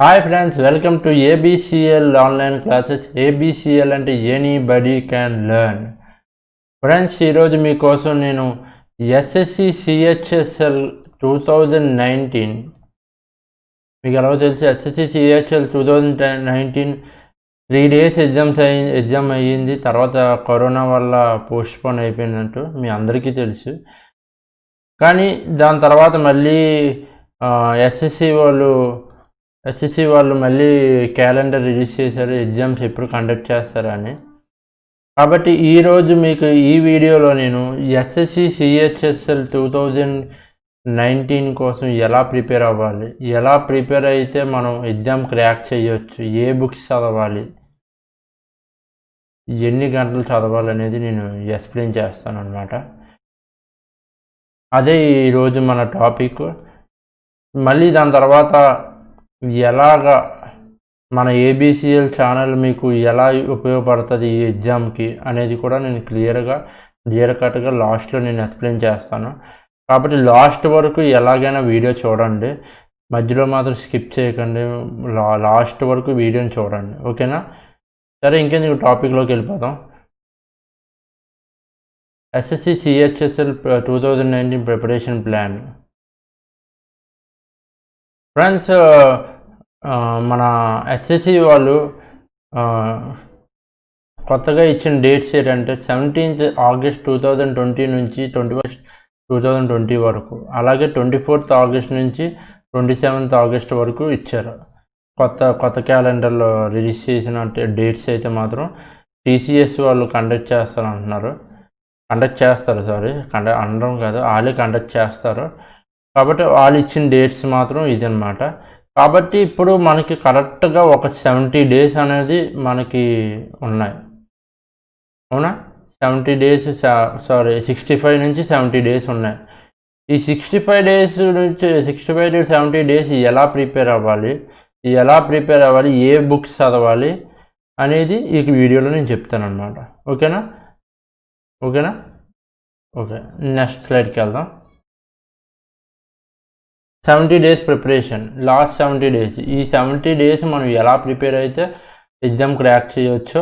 Hi friends, welcome to ABCL online classes. ABCL అంటే anybody can learn. Friends, ఈరోజు మీకోసం నేను ఎస్ఎస్సి సిహెచ్ఎస్ఎల్ 2019 మీకు ఎలా తెలుసు. ఎస్ఎస్సి సిహెచ్ఎల్ 2019 3 days ఎగ్జామ్ అయ్యింది. తర్వాత కరోనా వల్ల పోస్ట్పోన్ అయిపోయినట్టు మీ అందరికీ తెలుసు. కానీ దాని తర్వాత మళ్ళీ ఎస్ఎస్సి వాళ్ళు మళ్ళీ క్యాలెండర్ రిలీజ్ చేశారు, ఎగ్జామ్స్ ఎప్పుడు కండక్ట్ చేస్తారని. కాబట్టి ఈరోజు మీకు ఈ వీడియోలో నేను ఎస్ఎస్సి సిహెచ్ఎస్ఎల్ 2019 కోసం ఎలా ప్రిపేర్ అవ్వాలి, ఎలా ప్రిపేర్ అయితే మనం ఎగ్జామ్ క్రాక్ చేయొచ్చు, ఏ బుక్స్ చదవాలి, ఎన్ని గంటలు చదవాలి అనేది నేను ఎక్స్ప్లెయిన్ చేస్తాను అన్నమాట. అదే ఈరోజు మన టాపిక్. మళ్ళీ దాని తర్వాత ఎలాగా మన ఏబిసిఎల్ ఛానల్ మీకు ఎలా ఉపయోగపడుతుంది ఈ ఎగ్జామ్కి అనేది కూడా నేను క్లియర్ కట్గా లాస్ట్లో నేను ఎక్స్ప్లెయిన్ చేస్తాను. కాబట్టి లాస్ట్ వరకు ఎలాగైనా వీడియో చూడండి, మధ్యలో మాత్రం స్కిప్ చేయకండి, లాస్ట్ వరకు వీడియోని చూడండి, ఓకేనా? సరే, ఇంకెందుకు టాపిక్లోకి వెళ్ళిపోదాం. SSC CHSL 2019 preparation plan. Friends, మన ఎస్ఎస్సి వాళ్ళు కొత్తగా ఇచ్చిన డేట్స్ ఏంటంటే 17th August 2020 నుంచి 21st 2020 వరకు, అలాగే 24th August నుంచి 27th August వరకు ఇచ్చారు. కొత్త క్యాలెండర్లో రిలీజ్ చేసిన డేట్స్ అయితే మాత్రం టీసీఎస్ వాళ్ళు కండక్ట్ చేస్తారు. అనడం కాదు, వాళ్ళే కండక్ట్ చేస్తారు. కాబట్టి వాళ్ళు ఇచ్చిన డేట్స్ మాత్రం ఇదన్నమాట. కాబట్టి ఇప్పుడు మనకి కరెక్ట్గా ఒక 70 days అనేది మనకి ఉన్నాయి, అవునా? 70 days, 65 నుంచి 70 days ఉన్నాయి. ఈ 65 days నుంచి 65 to 70 days ఎలా ప్రిపేర్ అవ్వాలి, ఏ బుక్స్ చదవాలి అనేది ఈ వీడియోలో నేను చెప్తాను అన్నమాట. ఓకే, నెక్స్ట్ స్లైడ్కి వెళ్దాం. 70 days ప్రిపరేషన్, లాస్ట్ 70 days. ఈ 70 days మనం ఎలా ప్రిపేర్ అయితే ఎగ్జామ్ క్రాక్ చేయవచ్చో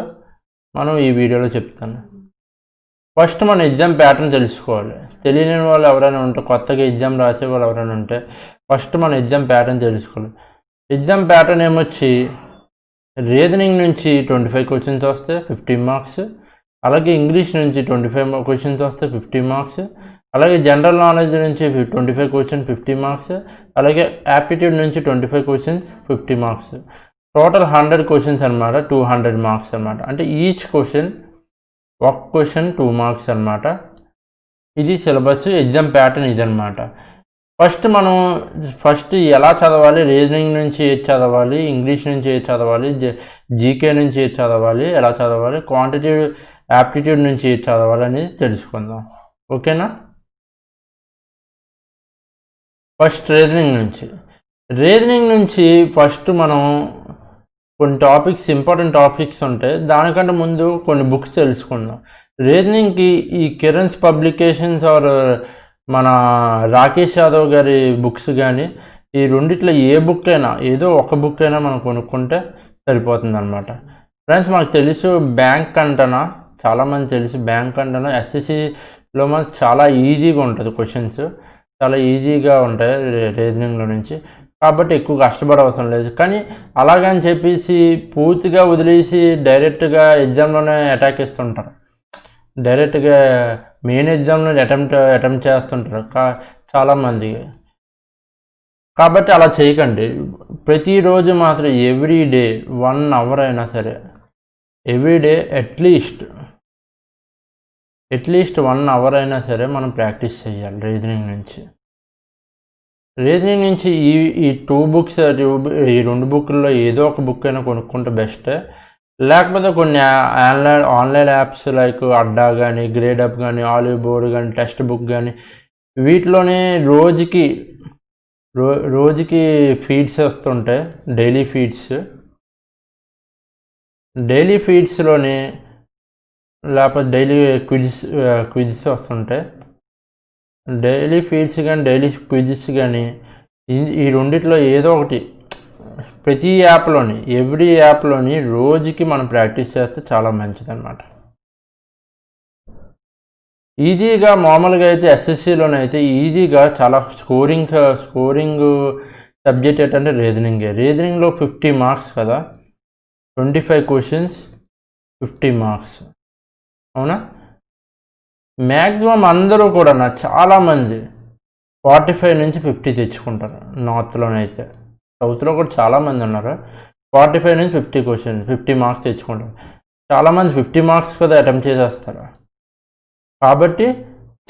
మనం ఈ వీడియోలో చెప్తాను. ఫస్ట్ మన ఎగ్జామ్ ప్యాటర్న్ తెలుసుకోవాలి. తెలియని వాళ్ళు ఎవరైనా ఉంటే, కొత్తగా ఎగ్జామ్ రాసే వాళ్ళు ఎవరైనా ఉంటే ఫస్ట్ మన ఎగ్జామ్ ప్యాటర్న్ తెలుసుకోవాలి. ఎగ్జామ్ ప్యాటర్న్ ఏమొచ్చి, రీజనింగ్ నుంచి 25 questions వస్తే 50 marks, అలాగే ఇంగ్లీష్ నుంచి 25 questions వస్తే 50 marks, అలాగే జనరల్ నాలెడ్జ్ నుంచి 25 questions 50 marks, అలాగే యాప్టిట్యూడ్ నుంచి 25 questions 50 marks. టోటల్ 100 questions అనమాట, 200 marks అనమాట. అంటే ఈచ్ క్వశ్చన్ 2 marks అనమాట. ఇది సిలబస్, ఎగ్జామ్ ప్యాటర్న్ ఇదనమాట. ఫస్ట్ ఎలా చదవాలి, రీజనింగ్ నుంచి ఏది చదవాలి, ఇంగ్లీష్ నుంచి ఏది చదవాలి, జీకే నుంచి ఏది చదవాలి, ఎలా చదవాలి, క్వాంటిటేటివ్ యాప్టిట్యూడ్ నుంచి ఏది చదవాలి అనేది తెలుసుకుందాం, ఓకేనా? ఫస్ట్ రీజనింగ్ నుంచి ఫస్ట్ మనం కొన్ని ఇంపార్టెంట్ టాపిక్స్ ఉంటాయి. దానికంటే ముందు కొన్ని బుక్స్ తెలుసుకుందాం. రీజనింగ్కి ఈ కిరణ్స్ పబ్లికేషన్స్ ఆర్ మన రాకేష్ యాదవ్ గారి బుక్స్ కానీ, ఈ రెండిట్లో ఏ బుక్ అయినా, ఏదో ఒక బుక్ అయినా మనం కొనుక్కుంటే సరిపోతుంది అనమాట. ఫ్రెండ్స్, మాకు తెలుసు బ్యాంక్ అంటనా, చాలామంది తెలుసు బ్యాంక్ అంటనా ఎస్ఎస్సిలో మనకు చాలా ఈజీగా ఉంటుంది, క్వశ్చన్స్ చాలా ఈజీగా ఉంటాయి రీజనింగ్లో నుంచి. కాబట్టి ఎక్కువ కష్టపడే అవసరం లేదు. కానీ అలాగని చెప్పేసి పూర్తిగా వదిలేసి డైరెక్ట్గా ఎగ్జామ్లోనే అటాక్ ఇస్తుంటారు, డైరెక్ట్గా మెయిన్ ఎగ్జామ్లో అటెంప్ట్ చేస్తుంటారు చాలామంది. కాబట్టి అలా చేయకండి. ప్రతిరోజు మాత్రం ఎవ్రీడే 1 hour అయినా సరే, ఎవ్రీడే అట్లీస్ట్ 1 hour అయినా సరే మనం ప్రాక్టీస్ చేయాలి రీజనింగ్ నుంచి. ఈ 2 books, ఈ 2 బుక్లలో ఏదో ఒక బుక్ అయినా కొనుక్కుంటే బెస్టే. లేకపోతే కొన్ని ఆన్లైన్ యాప్స్ లైక్ అడ్డా కానీ, గ్రేడ్ అప్ కానీ, ఆలివ్ బోర్డ్ కానీ, టెక్స్ట్ బుక్ కానీ, వీటిలోనే రోజుకి ఫీడ్స్ వస్తుంటాయి, డైలీ ఫీడ్స్లోనే, లేకపోతే డైలీ క్విజెస్ వస్తుంటాయి. డైలీ ఫీడ్స్ కానీ, డైలీ క్విజెస్ కానీ, ఈ రెండిట్లో ఏదో ఒకటి ప్రతి యాప్లోని ఎవ్రీ యాప్లోని రోజుకి మనం ప్రాక్టీస్ చేస్తే చాలా మంచిదన్నమాట. ఈజీగా మామూలుగా అయితే ఎస్ఎస్సిలోనైతే ఈజీగా చాలా స్కోరింగ్ సబ్జెక్ట్ ఏంటంటే రీజనింగ్లో 50 మార్క్స్ కదా, 25 క్వశ్చన్స్ 50 మార్క్స్, అవునా? మ్యాక్సిమం అందరూ కూడా చాలామంది 45 నుంచి 50 తెచ్చుకుంటారు. నార్త్లోనైతే, సౌత్లో కూడా చాలామంది ఉన్నారు. 45 నుంచి 50 క్వశ్చన్ 50 మార్క్స్ తెచ్చుకుంటారు. చాలామంది 50 మార్క్స్ కదా అటెంప్ట్ చేసేస్తారు. కాబట్టి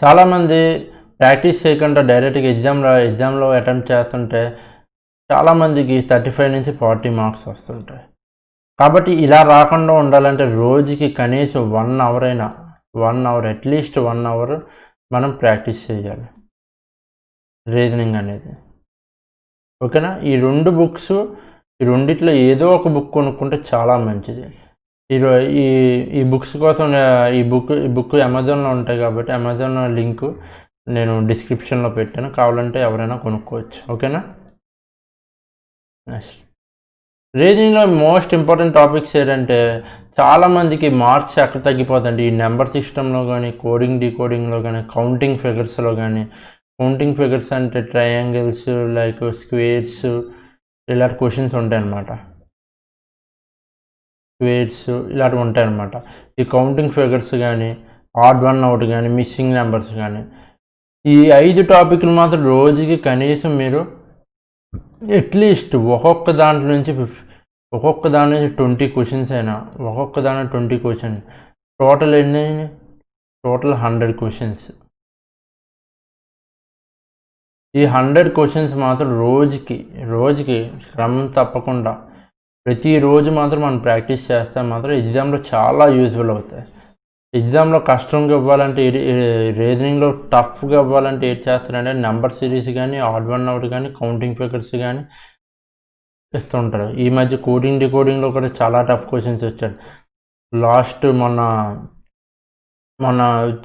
చాలామంది ప్రాక్టీస్ చేయకుండా డైరెక్ట్గా ఎగ్జామ్లో అటెంప్ట్ చేస్తుంటే చాలామందికి 35 నుంచి 40 మార్క్స్ వస్తుంటాయి. కాబట్టి ఇలా రాకుండా ఉండాలంటే రోజుకి కనీసం 1 అవర్ అట్లీస్ట్ 1 అవర్ మనం ప్రాక్టీస్ చేయాలి రీజనింగ్ అనేది. ఓకేనా? ఈ 2 బుక్స్, ఈ రెండిట్లో ఏదో ఒక బుక్ కొనుక్కుంటే చాలా మంచిది. ఈ బుక్స్ కోసం ఈ బుక్ అమెజాన్లో ఉంటాయి కాబట్టి అమెజాన్ లింక్ నేను డిస్క్రిప్షన్లో పెట్టాను, కావాలంటే ఎవరైనా కొనుక్కోవచ్చు. ఓకేనా? నెక్స్ట్ రీజనింగ్లో మోస్ట్ ఇంపార్టెంట్ టాపిక్స్ ఏంటంటే చాలామందికి మార్క్స్ ఎక్కడ తగ్గిపోతుంది ఈ నెంబర్ సిస్టంలో కానీ, డీకోడింగ్లో కానీ, కౌంటింగ్ ఫిగర్స్లో కానీ. కౌంటింగ్ ఫిగర్స్ అంటే ట్రయాంగిల్స్, లైక్ స్క్వేర్స్, ఇలాంటి క్వశ్చన్స్ ఉంటాయన్నమాట. స్క్వేర్స్ ఇలాంటివి ఉంటాయన్నమాట. ఈ కౌంటింగ్ ఫిగర్స్ కానీ, ఆడ్ వన్ అవుట్ కానీ, మిస్సింగ్ నెంబర్స్ కానీ, ఈ 5 టాపిక్లు మాత్రం రోజుకి కనీసం మీరు అట్లీస్ట్ ఒక్కొక్క దాంట్లో నుంచి 20 క్వశ్చన్స్ అయినా, ఒక్కొక్క దాంట్లో 20 క్వశ్చన్స్, టోటల్ ఎన్ని? Total 100 questions. ఈ 100 క్వశ్చన్స్ మాత్రం రోజుకి క్రమం తప్పకుండా ప్రతిరోజు మాత్రం మనం ప్రాక్టీస్ చేస్తే మాత్రం ఎగ్జామ్లో చాలా యూజ్ఫుల్ అవుతాయి. ఎగ్జామ్లో కష్టంగా ఇవ్వాలంటే, రీజనింగ్లో టఫ్గా ఇవ్వాలంటే ఏం చేస్తారంటే నెంబర్ సిరీస్ కానీ, ఆడ్ వన్ అవుట్ కానీ, కౌంటింగ్ ఫిగర్స్ కానీ ఇస్తుంటారు. ఈ మధ్య డీకోడింగ్లో కూడా చాలా టఫ్ క్వశ్చన్స్ వచ్చాడు. లాస్ట్ మొన్న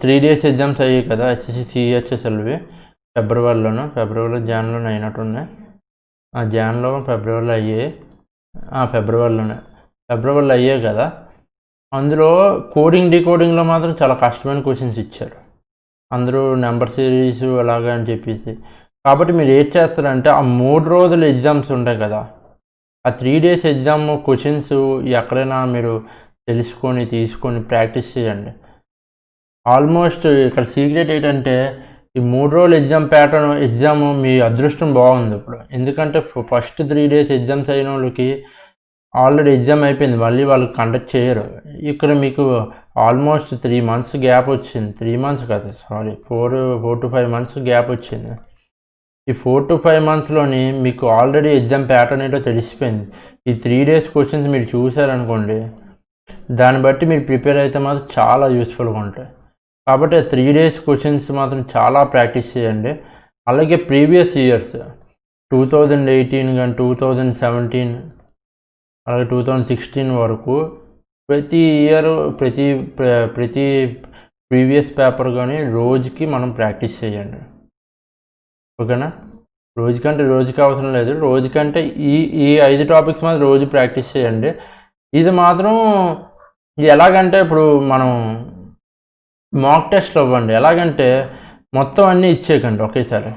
3 days ఎగ్జామ్స్ అయ్యాయి కదా, HSC CHSLవి ఫిబ్రవరిలో జాన్లోనే అయినట్టున్నాయి. ఫిబ్రవరిలో అయ్యాయి. ఫిబ్రవరిలో అయ్యాయి కదా. అందులో డీకోడింగ్లో మాత్రం చాలా కష్టమైన క్వశ్చన్స్ ఇచ్చారు. అందరూ నెంబర్ సిరీస్ అలాగా అని చెప్పేసి. కాబట్టి మీరు ఏం చేస్తారంటే ఆ 3 రోజులు ఎగ్జామ్స్ ఉంటాయి కదా, ఆ 3 days ఎగ్జామ్ క్వశ్చన్స్ ఎక్కడైనా మీరు తీసుకొని ప్రాక్టీస్ చేయండి. ఆల్మోస్ట్ ఇక్కడ సీక్రెట్ ఏంటంటే ఈ 3 రోజులు ఎగ్జామ్ మీ అదృష్టం బాగుంది ఇప్పుడు. ఎందుకంటే ఫస్ట్ 3 days ఎగ్జామ్స్ అయిన వాళ్ళకి ఆల్రెడీ ఎగ్జామ్ అయిపోయింది, మళ్ళీ వాళ్ళు కండక్ట్ చేయరు. ఇక్కడ మీకు ఆల్మోస్ట్ 3 months గ్యాప్ వచ్చింది. 3 months కాదు, సారీ, 4 to 5 months గ్యాప్ వచ్చింది. ఈ 4 to 5 monthsలోని మీకు ఆల్రెడీ ఎగ్జామ్ ప్యాటర్న్ ఏంటో తెలిసిపోయింది. ఈ 3 days క్వశ్చన్స్ మీరు చూసారనుకోండి, దాన్ని బట్టి మీరు ప్రిపేర్ అయితే మాత్రం చాలా యూస్ఫుల్గా ఉంటాయి. కాబట్టి 3 days క్వశ్చన్స్ మాత్రం చాలా ప్రాక్టీస్ చేయండి. అలాగే ప్రీవియస్ ఇయర్స్ 2018 కానీ, 2017, అలాగే 2016 వరకు ప్రతి ఇయర్ ప్రతి ప్రీవియస్ పేపర్ కానీ రోజుకి మనం ప్రాక్టీస్ చేయండి. ఓకేనా? రోజుకి అవసరం లేదు, రోజుకంటే ఈ 5 టాపిక్స్ మాత్రం రోజు ప్రాక్టీస్ చేయండి. ఇది మాత్రం ఎలాగంటే ఇప్పుడు మనం మాక్ టెస్ట్లు ఇవ్వండి. ఎలాగంటే మొత్తం అన్నీ ఇచ్చేయకండి ఒకేసారి.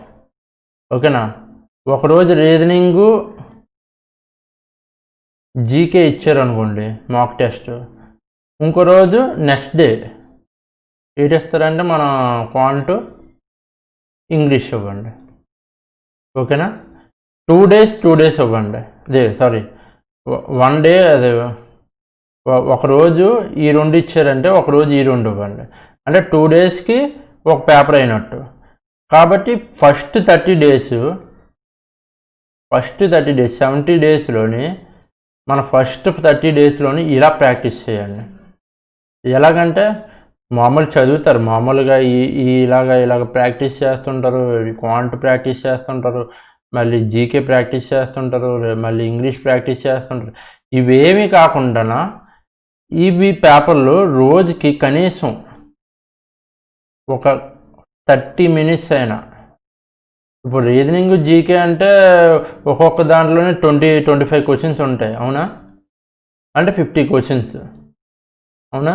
ఓకేనా? ఒకరోజు రీజనింగు జీకే ఇచ్చారనుకోండి మాక్ టెస్ట్, ఇంకో రోజు నెక్స్ట్ డే ఏంటి ఇస్తారంటే మన క్వాంట్ ఇంగ్లీష్ ఇవ్వండి. ఓకేనా? 2 days ఇవ్వండి. సారీ, 1 day ఒకరోజు ఈ 2 ఇచ్చారంటే ఒకరోజు ఈ 2 ఇవ్వండి. అంటే 2 daysకి ఒక పేపర్ అయినట్టు. కాబట్టి ఫస్ట్ 30 days 70 daysలోని మన ఫస్ట్ 30 daysలోని ఇలా ప్రాక్టీస్ చేయండి. ఎలాగంటే మామూలు చదువుతారు, మామూలుగా ఇలాగ ప్రాక్టీస్ చేస్తుంటారు, క్వాంట్ ప్రాక్టీస్ చేస్తుంటారు, మళ్ళీ జీకే ప్రాక్టీస్ చేస్తుంటారు, మళ్ళీ ఇంగ్లీష్ ప్రాక్టీస్ చేస్తుంటారు. ఇవేమీ కాకుండా ఇవి పేపర్లు రోజుకి కనీసం ఒక 30 minutes అయినా ఇప్పుడు రీజనింగ్ జీకే అంటే ఒక్కొక్క దాంట్లోనే 25 క్వశ్చన్స్ ఉంటాయి, అవునా? అంటే 50 క్వశ్చన్స్, అవునా?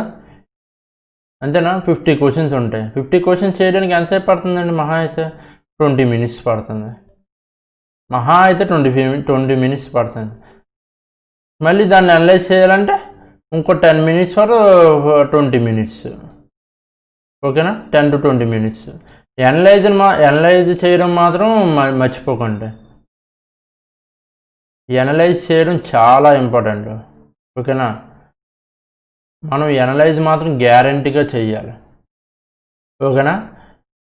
అంతేనా? 50 క్వశ్చన్స్ ఉంటాయి. 50 క్వశ్చన్స్ చేయడానికి ఎంతసేపు పడుతుందండి? మహా అయితే 20 మినిట్స్ పడుతుంది. మహా అయితే 20 మినిట్స్ పడుతుంది. మళ్ళీ దాన్ని అనలైజ్ చేయాలంటే ఇంకో 10 మినిట్స్ ఫర్ 20 మినిట్స్, ఓకేనా? 10 to 20 మినిట్స్. ఎనలైజ్ చేయడం మాత్రం మర్చిపోకండి. ఎనలైజ్ చేయడం చాలా ఇంపార్టెంట్, ఓకేనా? మనం ఎనలైజ్ మాత్రం గ్యారంటీగా చెయ్యాలి, ఓకేనా?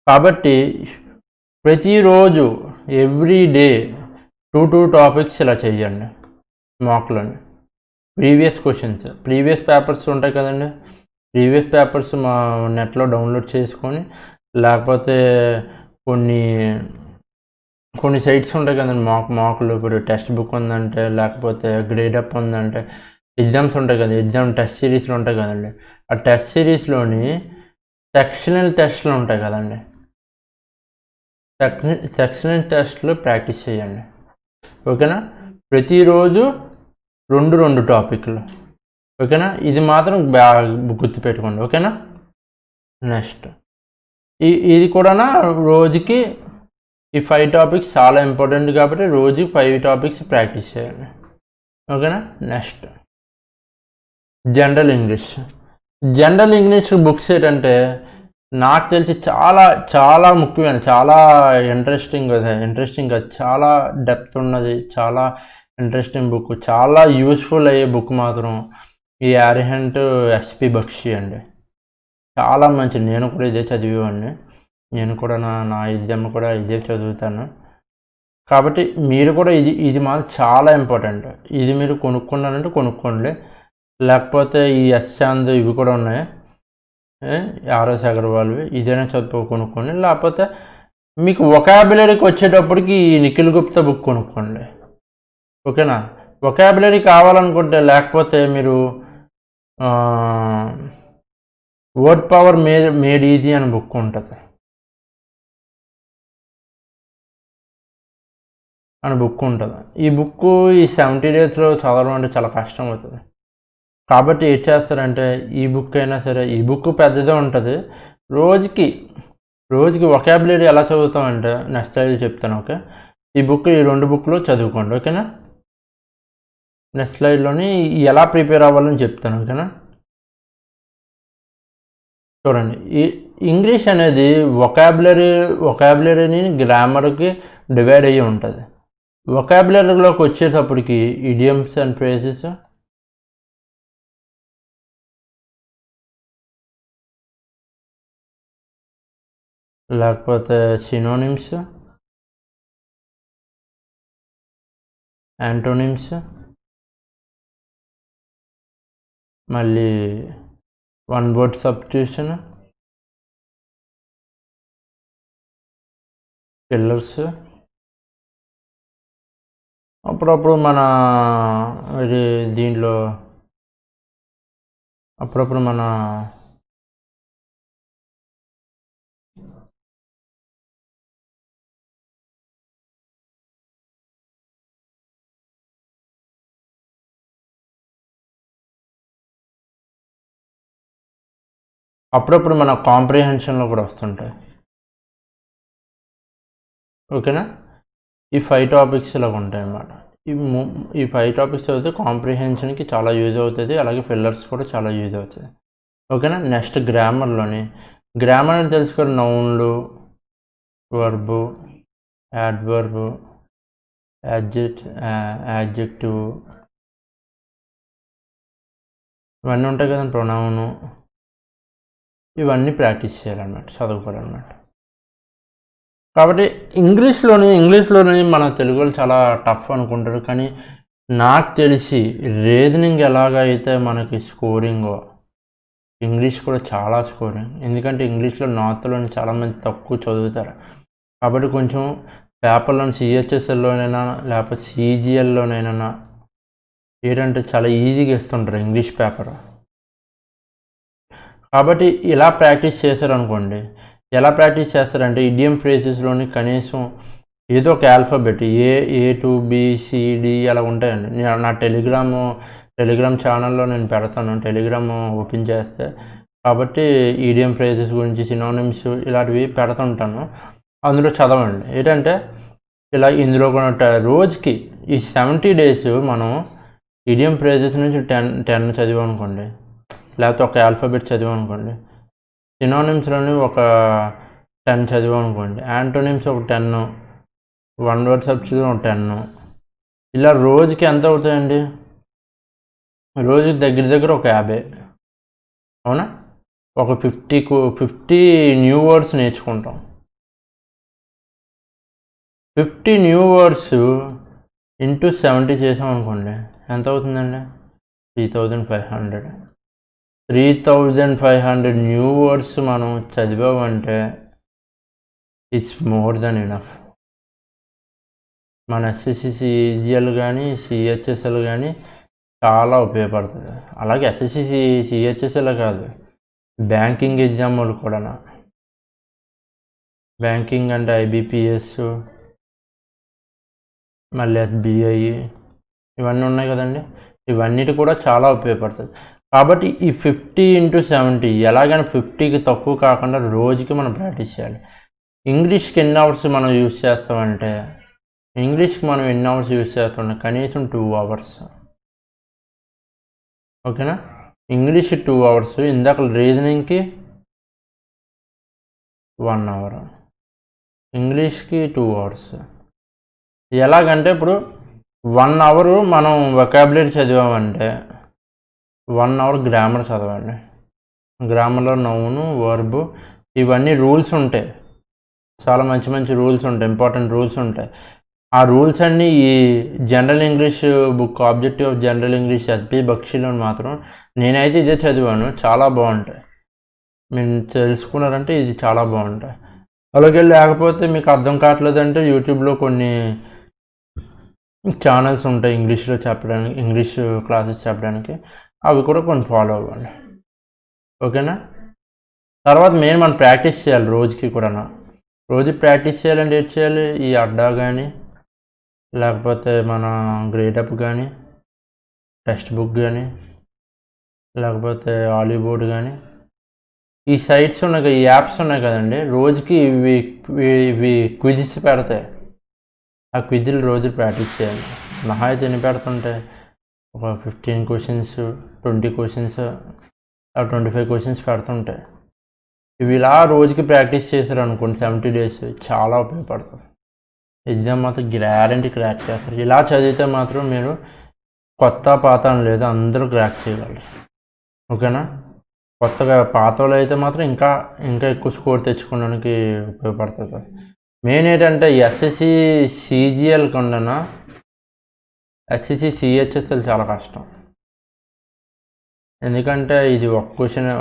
కాబట్టి ప్రతిరోజు ఎవ్రీ డే 2 టాపిక్స్ ఇలా చెయ్యండి మాక్లోని. ప్రీవియస్ క్వశ్చన్స్, ప్రీవియస్ పేపర్స్ ఉంటాయి కదండి, ప్రీవియస్ పేపర్స్ మా నెట్లో డౌన్లోడ్ చేసుకొని, లేకపోతే కొన్ని సైట్స్ ఉంటాయి కదండి మాకులు. ఇప్పుడు టెక్స్ట్ బుక్ ఉందంటే, లేకపోతే గ్రేడప్ ఉందంటే, ఎగ్జామ్స్ ఉంటాయి కదా, ఎగ్జామ్ టెస్ట్ సిరీస్లు ఉంటాయి కదండి. ఆ టెస్ట్ సిరీస్లోని సెక్షనల్ టెస్ట్లు ఉంటాయి కదండి, సెక్షనల్ టెస్ట్లు ప్రాక్టీస్ చేయండి, ఓకేనా? ప్రతిరోజు 2 టాపిక్లు, ఓకేనా? ఇది మాత్రం బాగా గుర్తుపెట్టుకోండి, ఓకేనా? నెక్స్ట్ ఇది కూడా రోజుకి ఈ 5 టాపిక్స్ చాలా ఇంపార్టెంట్ కాబట్టి రోజు 5 టాపిక్స్ ప్రాక్టీస్ చేయండి, ఓకేనా? నెక్స్ట్ జనరల్ ఇంగ్లీష్ బుక్స్ ఏంటంటే నాకు తెలిసి చాలా చాలా ముఖ్యమైన, చాలా ఇంట్రెస్టింగ్ చాలా డెప్త్ ఉన్నది, చాలా ఇంట్రెస్టింగ్ బుక్, చాలా యూస్ఫుల్ అయ్యే బుక్ మాత్రం ఈ అరిహంట్ ఎస్పి బక్షి అండి. చాలా మంచి, నేను కూడా ఇదే చదివేవాడిని. నేను కూడా నా ఎగ్జామ్ కూడా ఇదే చదువుతాను. కాబట్టి మీరు కూడా ఇది మాత్రం చాలా ఇంపార్టెంట్. ఇది మీరు కొనుక్కున్నారంటే కొనుక్కోండి, లేకపోతే ఈ యశ్చాంద్ ఇవి కూడా ఉన్నాయి, ఆర్ఎస్ అగర్వాల్వి, ఇదైనా కొనుక్కోండి. లేకపోతే మీకు వొకాబులరీకి వచ్చేటప్పటికి ఈ నిఖిల్ గుప్తా బుక్ కొనుక్కోండి, ఓకేనా? వొకాబులరీ కావాలనుకుంటే, లేకపోతే మీరు వర్డ్ పవర్ మేడ్ ఈజీ అని బుక్ ఉంటుంది, ఈ బుక్ ఈ 70 డేస్లో చదవడం అంటే చాలా కష్టం అవుతుంది. కాబట్టి ఏం చేస్తారంటే, ఈ బుక్ అయినా సరే, ఈ బుక్ పెద్దదే ఉంటుంది. రోజుకి వొకాబులరీ ఎలా చదువుతామంటే నెక్స్ట్ స్లైడ్ చెప్తాను, ఓకే? ఈ 2 బుక్లు చదువుకోండి, ఓకేనా? నెక్స్ట్ స్లైడ్లోని ఎలా ప్రిపేర్ అవ్వాలని చెప్తాను, ఓకేనా? చూడండి, ఈ ఇంగ్లీష్ అనేది వొకాబులరీని గ్రామర్కి డివైడ్ అయ్యి ఉంటుంది. వొకాబులరీలోకి వచ్చేటప్పటికి ఇడియమ్స్ అండ్ ఫ్రేజెస్, లేకపోతే సినోనిమ్స్, యాంటోనిమ్స్, మళ్ళీ వన్ వర్డ్ సబ్స్టిట్యూషన్, పిల్లర్స్. అప్పుడప్పుడు దీంట్లో అప్పుడప్పుడు మన కాంప్రిహెన్షన్లో కూడా వస్తుంటాయి, ఓకేనా? ఈ 5 టాపిక్స్ ఇలా ఉంటాయి అన్నమాట. ఈ 5 టాపిక్స్ చదివితే కాంప్రిహెన్షన్కి చాలా యూజ్ అవుతుంది, అలాగే ఫిల్లర్స్ కూడా చాలా యూజ్ అవుతుంది, ఓకేనా? నెక్స్ట్ గ్రామర్ అని తెలుసుకొని నౌన్లు, వర్బు, యాడ్వర్బు, యాడ్జెక్టివ్, ఇవన్నీ ఉంటాయి కదండి, ప్రొనౌను, ఇవన్నీ ప్రాక్టీస్ చేయాలన్నమాట, చదువుకోవాలన్నమాట. కాబట్టి ఇంగ్లీష్లోని మన తెలుగులో చాలా టఫ్ అనుకుంటారు, కానీ నాకు తెలిసి రీజనింగ్ ఎలాగైతే మనకి స్కోరింగ్, ఇంగ్లీష్ కూడా చాలా స్కోరింగ్. ఎందుకంటే ఇంగ్లీష్లో నార్త్లోని చాలామంది తక్కువ చదువుతారు, కాబట్టి కొంచెం పేపర్లోని సిహెచ్ఎస్ఎల్లోనైనా లేకపోతే సిజిఎల్లోనైనా ఏంటంటే చాలా ఈజీగా ఇస్తుంటారు ఇంగ్లీష్ పేపర్. కాబట్టి ఇలా ప్రాక్టీస్ చేశారనుకోండి, ఎలా ప్రాక్టీస్ చేస్తారంటే ఇడియం ఫ్రేజెస్లోని కనీసం ఏదో ఒక alphabet A to B C D అలా ఉంటాయండి. నా టెలిగ్రామ్ ఛానల్లో నేను పెడతాను, టెలిగ్రామ్ ఓపెన్ చేస్తే. కాబట్టి ఈడియం ఫ్రేజెస్ గురించి, సినోనిమ్స్ ఇలాంటివి పెడుతుంటాను, అందులో చదవండి. ఏంటంటే ఇలా ఇందులో కూడా రోజుకి ఈ 70 days మనం ఈడియం ఫ్రేజెస్ నుంచి 10 చదివామనుకోండి, లేకపోతే ఒక ఆల్ఫాబెట్ చదివామనుకోండి, సినోనిమ్స్లోని ఒక 10 చదివామనుకోండి, యాంటోనిమ్స్ ఒక 10, వన్ వర్డ్ సబ్స్టిట్యూట్ ఒక 10, ఇలా రోజుకి ఎంత అవుతాయండి? రోజుకి దగ్గర ఒక 50, అవునా? ఒక 50 న్యూ వర్డ్స్ నేర్చుకుంటాం. 50 న్యూ వర్డ్స్ ఇంటూ 70 చేసాం అనుకోండి, ఎంత అవుతుందండి? 3500. 3500 న్యూ వర్డ్స్ మనం చదివామంటే ఇట్స్ మోర్ దెన్ ఇనఫ్. మన ఎస్ఎస్సి సిజిఎల్ కానీ సిహెచ్ఎస్ఎల్ కానీ చాలా ఉపయోగపడుతుంది. అలాగే ఎస్ఎస్సి సిహెచ్ఎస్ఎల్ కాదు, బ్యాంకింగ్ ఎగ్జామ్ వాళ్ళు కూడా, బ్యాంకింగ్ అంటే ఐబిపిఎస్, మళ్ళీ ఎస్బిఐ, ఇవన్నీ ఉన్నాయి కదండి, ఇవన్నిటి కూడా చాలా ఉపయోగపడుతుంది. కాబట్టి ఈ 50 × 70 ఎలాగైనా 50కి తక్కువ కాకుండా రోజుకి మనం ప్రాక్టీస్ చేయాలి. ఇంగ్లీష్కి ఎన్ని అవర్స్ మనం యూజ్ చేస్తామంటే, ఇంగ్లీష్కి మనం ఎన్ని అవర్స్ యూజ్ చేస్తామంటే కనీసం 2 hours, ఓకేనా? ఇంగ్లీష్ 2 hours, ఇందాక రీజనింగ్కి 1 hour, ఇంగ్లీష్కి 2 hours. ఎలాగంటే ఇప్పుడు 1 hour మనం వొకాబులరీ చదివామంటే 1 hour గ్రామర్ చదవండి. గ్రామర్లో నౌను, వర్బ్ ఇవన్నీ రూల్స్ ఉంటాయి, చాలా మంచి రూల్స్ ఉంటాయి, ఇంపార్టెంట్ రూల్స్ ఉంటాయి. ఆ రూల్స్ అన్నీ ఈ general English book, objective of general English SP బక్షిలో మాత్రం నేనైతే ఇదే చదివాను, చాలా బాగుంటాయి. మీరు తెలుసుకున్నారంటే ఇది చాలా బాగుంటాయి. అలాగే లేకపోతే మీకు అర్థం కావట్లేదంటే యూట్యూబ్లో కొన్ని ఛానల్స్ ఉంటాయి ఇంగ్లీష్లో చెప్పడానికి, ఇంగ్లీష్ క్లాసెస్ చెప్పడానికి, అవి కూడా కొన్ని ఫాలో అవ్వండి, ఓకేనా? తర్వాత మెయిన్ మనం ప్రాక్టీస్ చేయాలి రోజుకి కూడా. రోజు ప్రాక్టీస్ చేయాలంటే ఏం చేయాలి? ఈ అడ్డా కానీ, లేకపోతే మన గ్రేటప్ కానీ, టెక్స్ట్ బుక్ కానీ, లేకపోతే హాలీవుడ్ కానీ, ఈ సైట్స్ ఉన్నాయి, ఈ యాప్స్ ఉన్నాయి కదండి, రోజుకి ఇవి క్విజెస్ పెడతాయి. ఆ క్విజ్లు రోజు ప్రాక్టీస్ చేయాలి. మహా అయితే ఎన్ని పెడుతుంటే ఒక 15 questions, 20 questions, 25 questions పెడుతుంటాయి. ఇవి ఇలా రోజుకి ప్రాక్టీస్ చేశారు అనుకోండి 70 days, చాలా ఉపయోగపడుతుంది. ఎగ్జామ్ మాత్రం గ్యారంటీ క్రాక్ చేస్తారు. ఇలా చదివితే మాత్రం మీరు కొత్త పాత అని లేదు, అందరూ క్రాక్ చేయగలరు, ఓకేనా? కొత్తగా పాత వాళ్ళు అయితే మాత్రం ఇంకా ఎక్కువ స్కోర్ తెచ్చుకోవడానికి ఉపయోగపడుతుంది. మెయిన్ ఏంటంటే ఎస్ఎస్సి సిజిఎల్ కన్నా ఎస్ఎస్సి సిహెచ్ఎస్ఎల్ చాలా కష్టం. ఎందుకంటే ఇది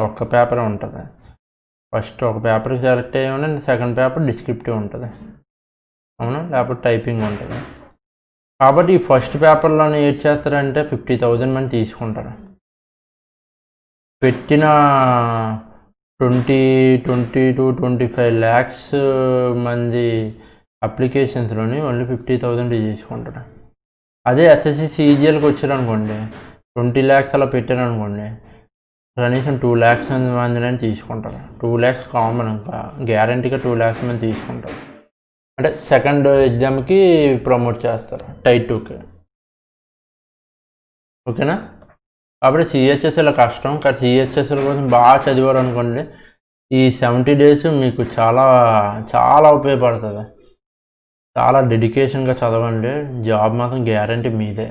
ఒక్క పేపర్ ఉంటుంది. ఫస్ట్ ఒక పేపర్కి సెలెక్ట్ అయ్యామని సెకండ్ పేపర్ డిస్క్రిప్టివ్ ఉంటుంది, అవునా? లేకపోతే టైపింగ్ ఉంటుంది. కాబట్టి ఈ ఫస్ట్ పేపర్లోనే ఏం చేస్తారంటే 50,000 మంది తీసుకుంటారు. పెట్టిన 20 to 25 lakhs మంది అప్లికేషన్స్లోని ఓన్లీ 50,000 తీసుకుంటారు. అదే ఎస్ఎస్సి సిజిఎల్కి వచ్చారనుకోండి 20 lakhs అలా పెట్టారనుకోండి, కనీసం 2 lakhs మందిని తీసుకుంటారు. 2 lakhs కామన్, ఇంకా గ్యారంటీగా 2 lakhs మంది తీసుకుంటారు. అంటే సెకండ్ ఎగ్జామ్కి ప్రమోట్ చేస్తారు, టైర్ 2కి, ఓకేనా? కాబట్టి సిహెచ్ఎస్ఎల్ కష్టం, కానీ సిహెచ్ఎస్ఎల్ కోసం బాగా చదివారు అనుకోండి, ఈ 70 days మీకు చాలా ఉపయోగపడుతుంది. చాలా డెడికేషన్గా చదవండి, జాబ్ మాత్రం గ్యారంటీ మీదే.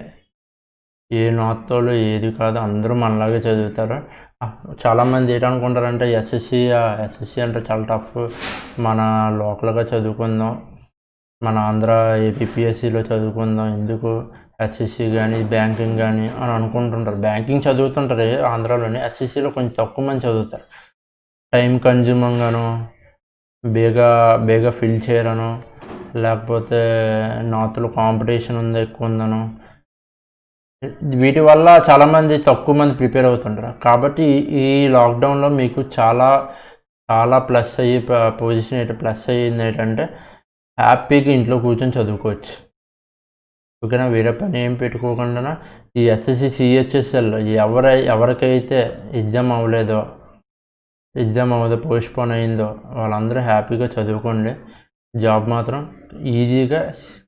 ఏ నార్త్లో ఏది కాదు, అందరూ మనలాగే చదువుతారు. చాలామంది ఏంటనుకుంటారంటే ఎస్ఎస్సి అంటే చాలా టఫ్, మన లోకల్గా చదువుకుందాం, మన ఆంధ్ర ఏపీఎస్సిలో చదువుకుందాం, ఎందుకు ఎస్ఎస్సి కానీ బ్యాంకింగ్ కానీ అని అనుకుంటుంటారు. బ్యాంకింగ్ చదువుతుంటారు ఆంధ్రాలోనే, ఎస్ఎస్సిలో కొంచెం తక్కువ మంది చదువుతారు. టైం కన్జ్యూమింగ్గాను, బేగా ఫిల్ చేయరను, లేకపోతే నార్త్లో కాంపిటీషన్ ఎక్కువ ఉందను, వీటి వల్ల చాలామంది తక్కువ మంది ప్రిపేర్ అవుతుంటారు. కాబట్టి ఈ లాక్డౌన్లో మీకు చాలా ప్లస్ అయ్యి పొజిషన్ ప్లస్ అయ్యింది ఏంటంటే హ్యాపీగా ఇంట్లో కూర్చొని చదువుకోవచ్చు. ఓకేనా, వేరే పని ఏం పెట్టుకోకుండా ఈ ఎస్ఎస్సి సిహెచ్ఎస్ఎల్ ఎవరికైతే ఎగ్జామ్ పోస్ట్పోన్ అయిందో వాళ్ళందరూ హ్యాపీగా చదువుకోండి. జాబ్ మాత్రం ఈజీగా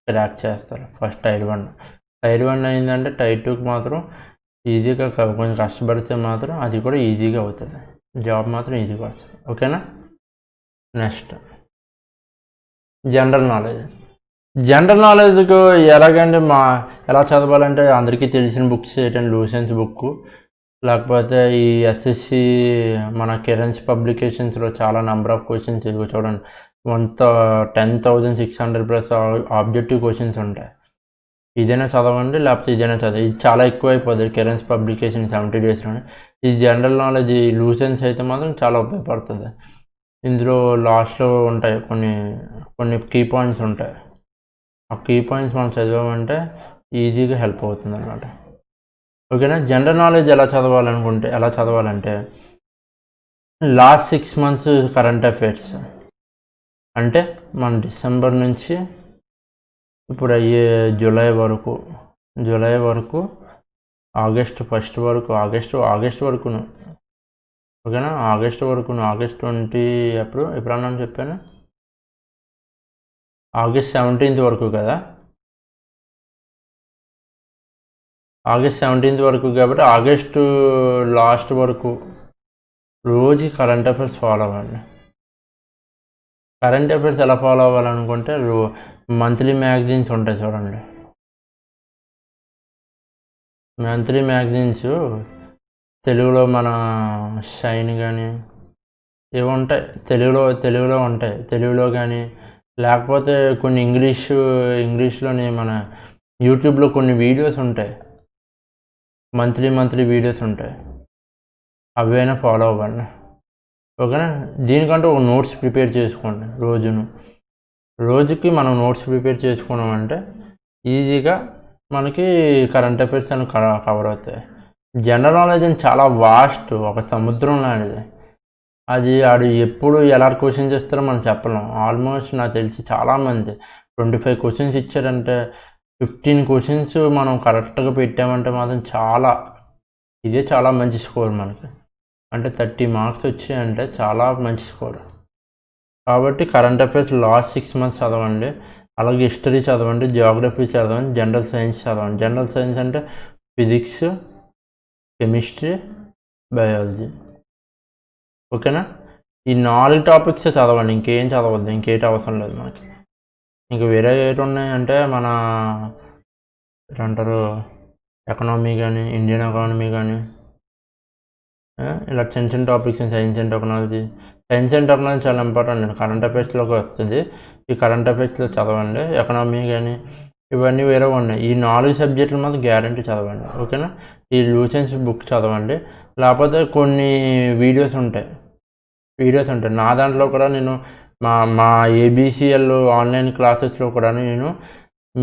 క్రాక్ చేస్తారు. ఫస్ట్ టైర్ 1 అయిందంటే టైర్ 2కి మాత్రం ఈజీగా కొంచెం కష్టపడితే మాత్రం అది కూడా ఈజీగా అవుతుంది. జాబ్ మాత్రం ఈజీగా వస్తుంది. ఓకేనా. నెక్స్ట్ జనరల్ నాలెడ్జ్కు ఎలాగంటే ఎలా చదవాలంటే అందరికీ తెలిసిన బుక్స్ ఏంటంటే లూసెన్స్ బుక్, లేకపోతే ఈ ఎస్ఎస్సి మన కిరణ్స్ పబ్లికేషన్స్లో చాలా నెంబర్ ఆఫ్ క్వశ్చన్స్ ఇదిగో చూడండి 10,600+ ఆబ్జెక్టివ్ క్వశ్చన్స్ ఉంటాయి. ఇదైనా చదవండి, లేకపోతే ఇదైనా చదవండి. ఇది చాలా ఎక్కువ అయిపోతుంది కిరణ్స్ పబ్లికేషన్ 70 డేస్లోనే. ఈ జనరల్ నాలెడ్జ్ లూసెన్స్ అయితే మాత్రం చాలా ఉపయోగపడుతుంది. ఇందులో లాస్ట్లో ఉంటాయి కొన్ని కీ పాయింట్స్ ఉంటాయి. ఆ కీ పాయింట్స్ మనం చదివామంటే ఈజీగా హెల్ప్ అవుతుంది అన్నమాట. ఓకేనా. జనరల్ నాలెడ్జ్ ఎలా చదవాలంటే లాస్ట్ 6 months కరెంట్ అఫైర్స్ అంటే మన డిసెంబర్ నుంచి ఇప్పుడు అయ్యే జూలై వరకు ఆగస్ట్ 1 వరకు ఆగస్ట్ వరకును. ఓకేనా, ఆగస్ట్ 20 ఎప్పుడన్నా చెప్పాను, ఆగస్ట్ 17 వరకు కదా, ఆగస్ట్ 17 వరకు. కాబట్టి ఆగస్టు లాస్ట్ వరకు రోజు కరెంట్ అఫైర్స్ ఫాలో అవ్వండి. కరెంట్ అఫైర్స్ ఎలా ఫాలో అవ్వాలనుకుంటే మంత్లీ మ్యాగజైన్స్ ఉంటాయి చూడండి. మంత్లీ మ్యాగజైన్స్ తెలుగులో మన షైన్ కానీ ఏవి ఉంటాయి, తెలుగులో ఉంటాయి. తెలుగులో కానీ లేకపోతే కొన్ని ఇంగ్లీష్లోని మన యూట్యూబ్లో కొన్ని వీడియోస్ ఉంటాయి, మంత్లీ వీడియోస్ ఉంటాయి. అవైనా ఫాలో అవ్వండి. ఓకేనా. దీనికంటే ఒక నోట్స్ ప్రిపేర్ చేసుకోండి. రోజుకి మనం నోట్స్ ప్రిపేర్ చేసుకున్నామంటే ఈజీగా మనకి కరెంట్ అఫైర్స్ అని కవర్ అవుతాయి. జనరల్ నాలెడ్జ్ అని చాలా వాస్ట్, ఒక సముద్రం లాంటిది. అది ఎప్పుడు ఎలా క్వశ్చన్స్ ఇస్తారో మనం చెప్పలేం. ఆల్మోస్ట్ నాకు తెలిసి చాలామంది 25 క్వశ్చన్స్ ఇచ్చారంటే 15 క్వశ్చన్స్ మనం కరెక్ట్గా పెట్టామంటే మాత్రం ఇదే చాలా మంచి స్కోర్ మనకి. అంటే 30 మార్క్స్ వచ్చాయంటే చాలా మంచి స్కోర్. కాబట్టి కరెంట్ అఫైర్స్ లాస్ట్ 6 months చదవండి. అలాగే హిస్టరీ చదవండి, జియోగ్రఫీ చదవండి, జనరల్ సైన్స్ చదవండి. జనరల్ సైన్స్ అంటే ఫిజిక్స్, కెమిస్ట్రీ, బయాలజీ. ఓకేనా. ఈ 4 టాపిక్స్ చదవండి, ఇంకేం చదవద్దు, ఇంకేటి అవసరం లేదు మనకి. ఇంకా వేరే ఏటి ఉన్నాయంటే మన ఏమంటారు ఎకనామీ కానీ, ఇండియన్ ఎకానమీ కానీ, ఇలా చిన్న టాపిక్స్. సైన్స్ అండ్ టెక్నాలజీ చాలా ఇంపార్టెంట్ అండి, కరెంట్ అఫైర్స్లోకి వస్తుంది. ఈ కరెంట్ అఫైర్స్లో చదవండి. ఎకనామీ కానీ ఇవన్నీ వేరే ఉన్నాయి. ఈ 4 సబ్జెక్టులు మాత్రం గ్యారంటీ చదవండి. ఓకేనా. ఈ లూసెన్స్ బుక్ చదవండి. లేకపోతే కొన్ని వీడియోస్ ఉంటాయి. నా దాంట్లో కూడా నేను మా ఏబిసిఎల్ ఆన్లైన్ క్లాసెస్లో కూడా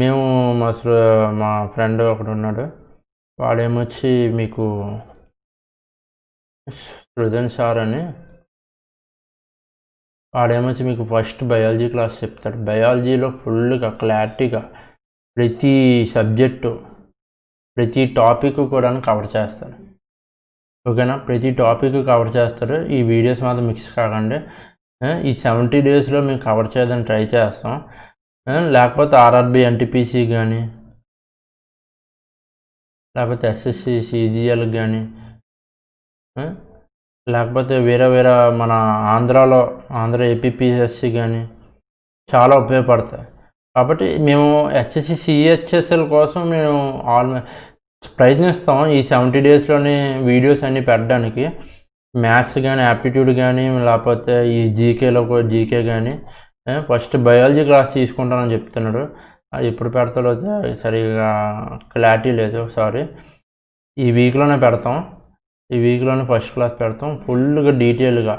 మేము మా ఫ్రెండ్ ఒకడు ఉన్నాడు, వాడేమొచ్చి మీకు సృజన్ సార్ అని, వాడేమొచ్చి మీకు ఫస్ట్ బయాలజీ క్లాస్ చెప్తాడు. బయాలజీలో ఫుల్గా క్లారిటీగా ప్రతి సబ్జెక్టు ప్రతి టాపిక్ కూడా కవర్ చేస్తాడు. ఓకేనా. ప్రతి టాపిక్ కవర్ చేస్తారు. ఈ వీడియోస్ మాత్రం మిక్స్ కాకండి. ఈ 70 డేస్లో మేము కవర్ చేయడానికి ట్రై చేస్తాం. లేకపోతే ఆర్ఆర్బి ఎన్టీపీసీ కానీ, లేకపోతే ఎస్ఎస్సి సిజిఎల్ కానీ, లేకపోతే వేరే మన ఆంధ్ర ఏపీపీఎస్సి కానీ చాలా ఉపయోగపడతాయి. కాబట్టి మేము ఎస్ఎస్సి సిహెచ్ఎస్ఎల్ కోసం మేము ప్రయత్నిస్తాం ఈ 70 డేస్లోని వీడియోస్ అన్నీ పెట్టడానికి. మ్యాథ్స్ కానీ, యాప్టిట్యూడ్ కానీ, లేకపోతే ఈ జీకే కానీ. ఫస్ట్ బయాలజీ క్లాస్ తీసుకుంటానని చెప్తున్నాడు. అది ఎప్పుడు పెడతాడో సరిగా క్లారిటీ లేదు, సారీ. ఈ వీక్లోనే పెడతాం. ఈ వీక్లోనే ఫస్ట్ క్లాస్ పెడతాం. ఫుల్గా డీటెయిల్గా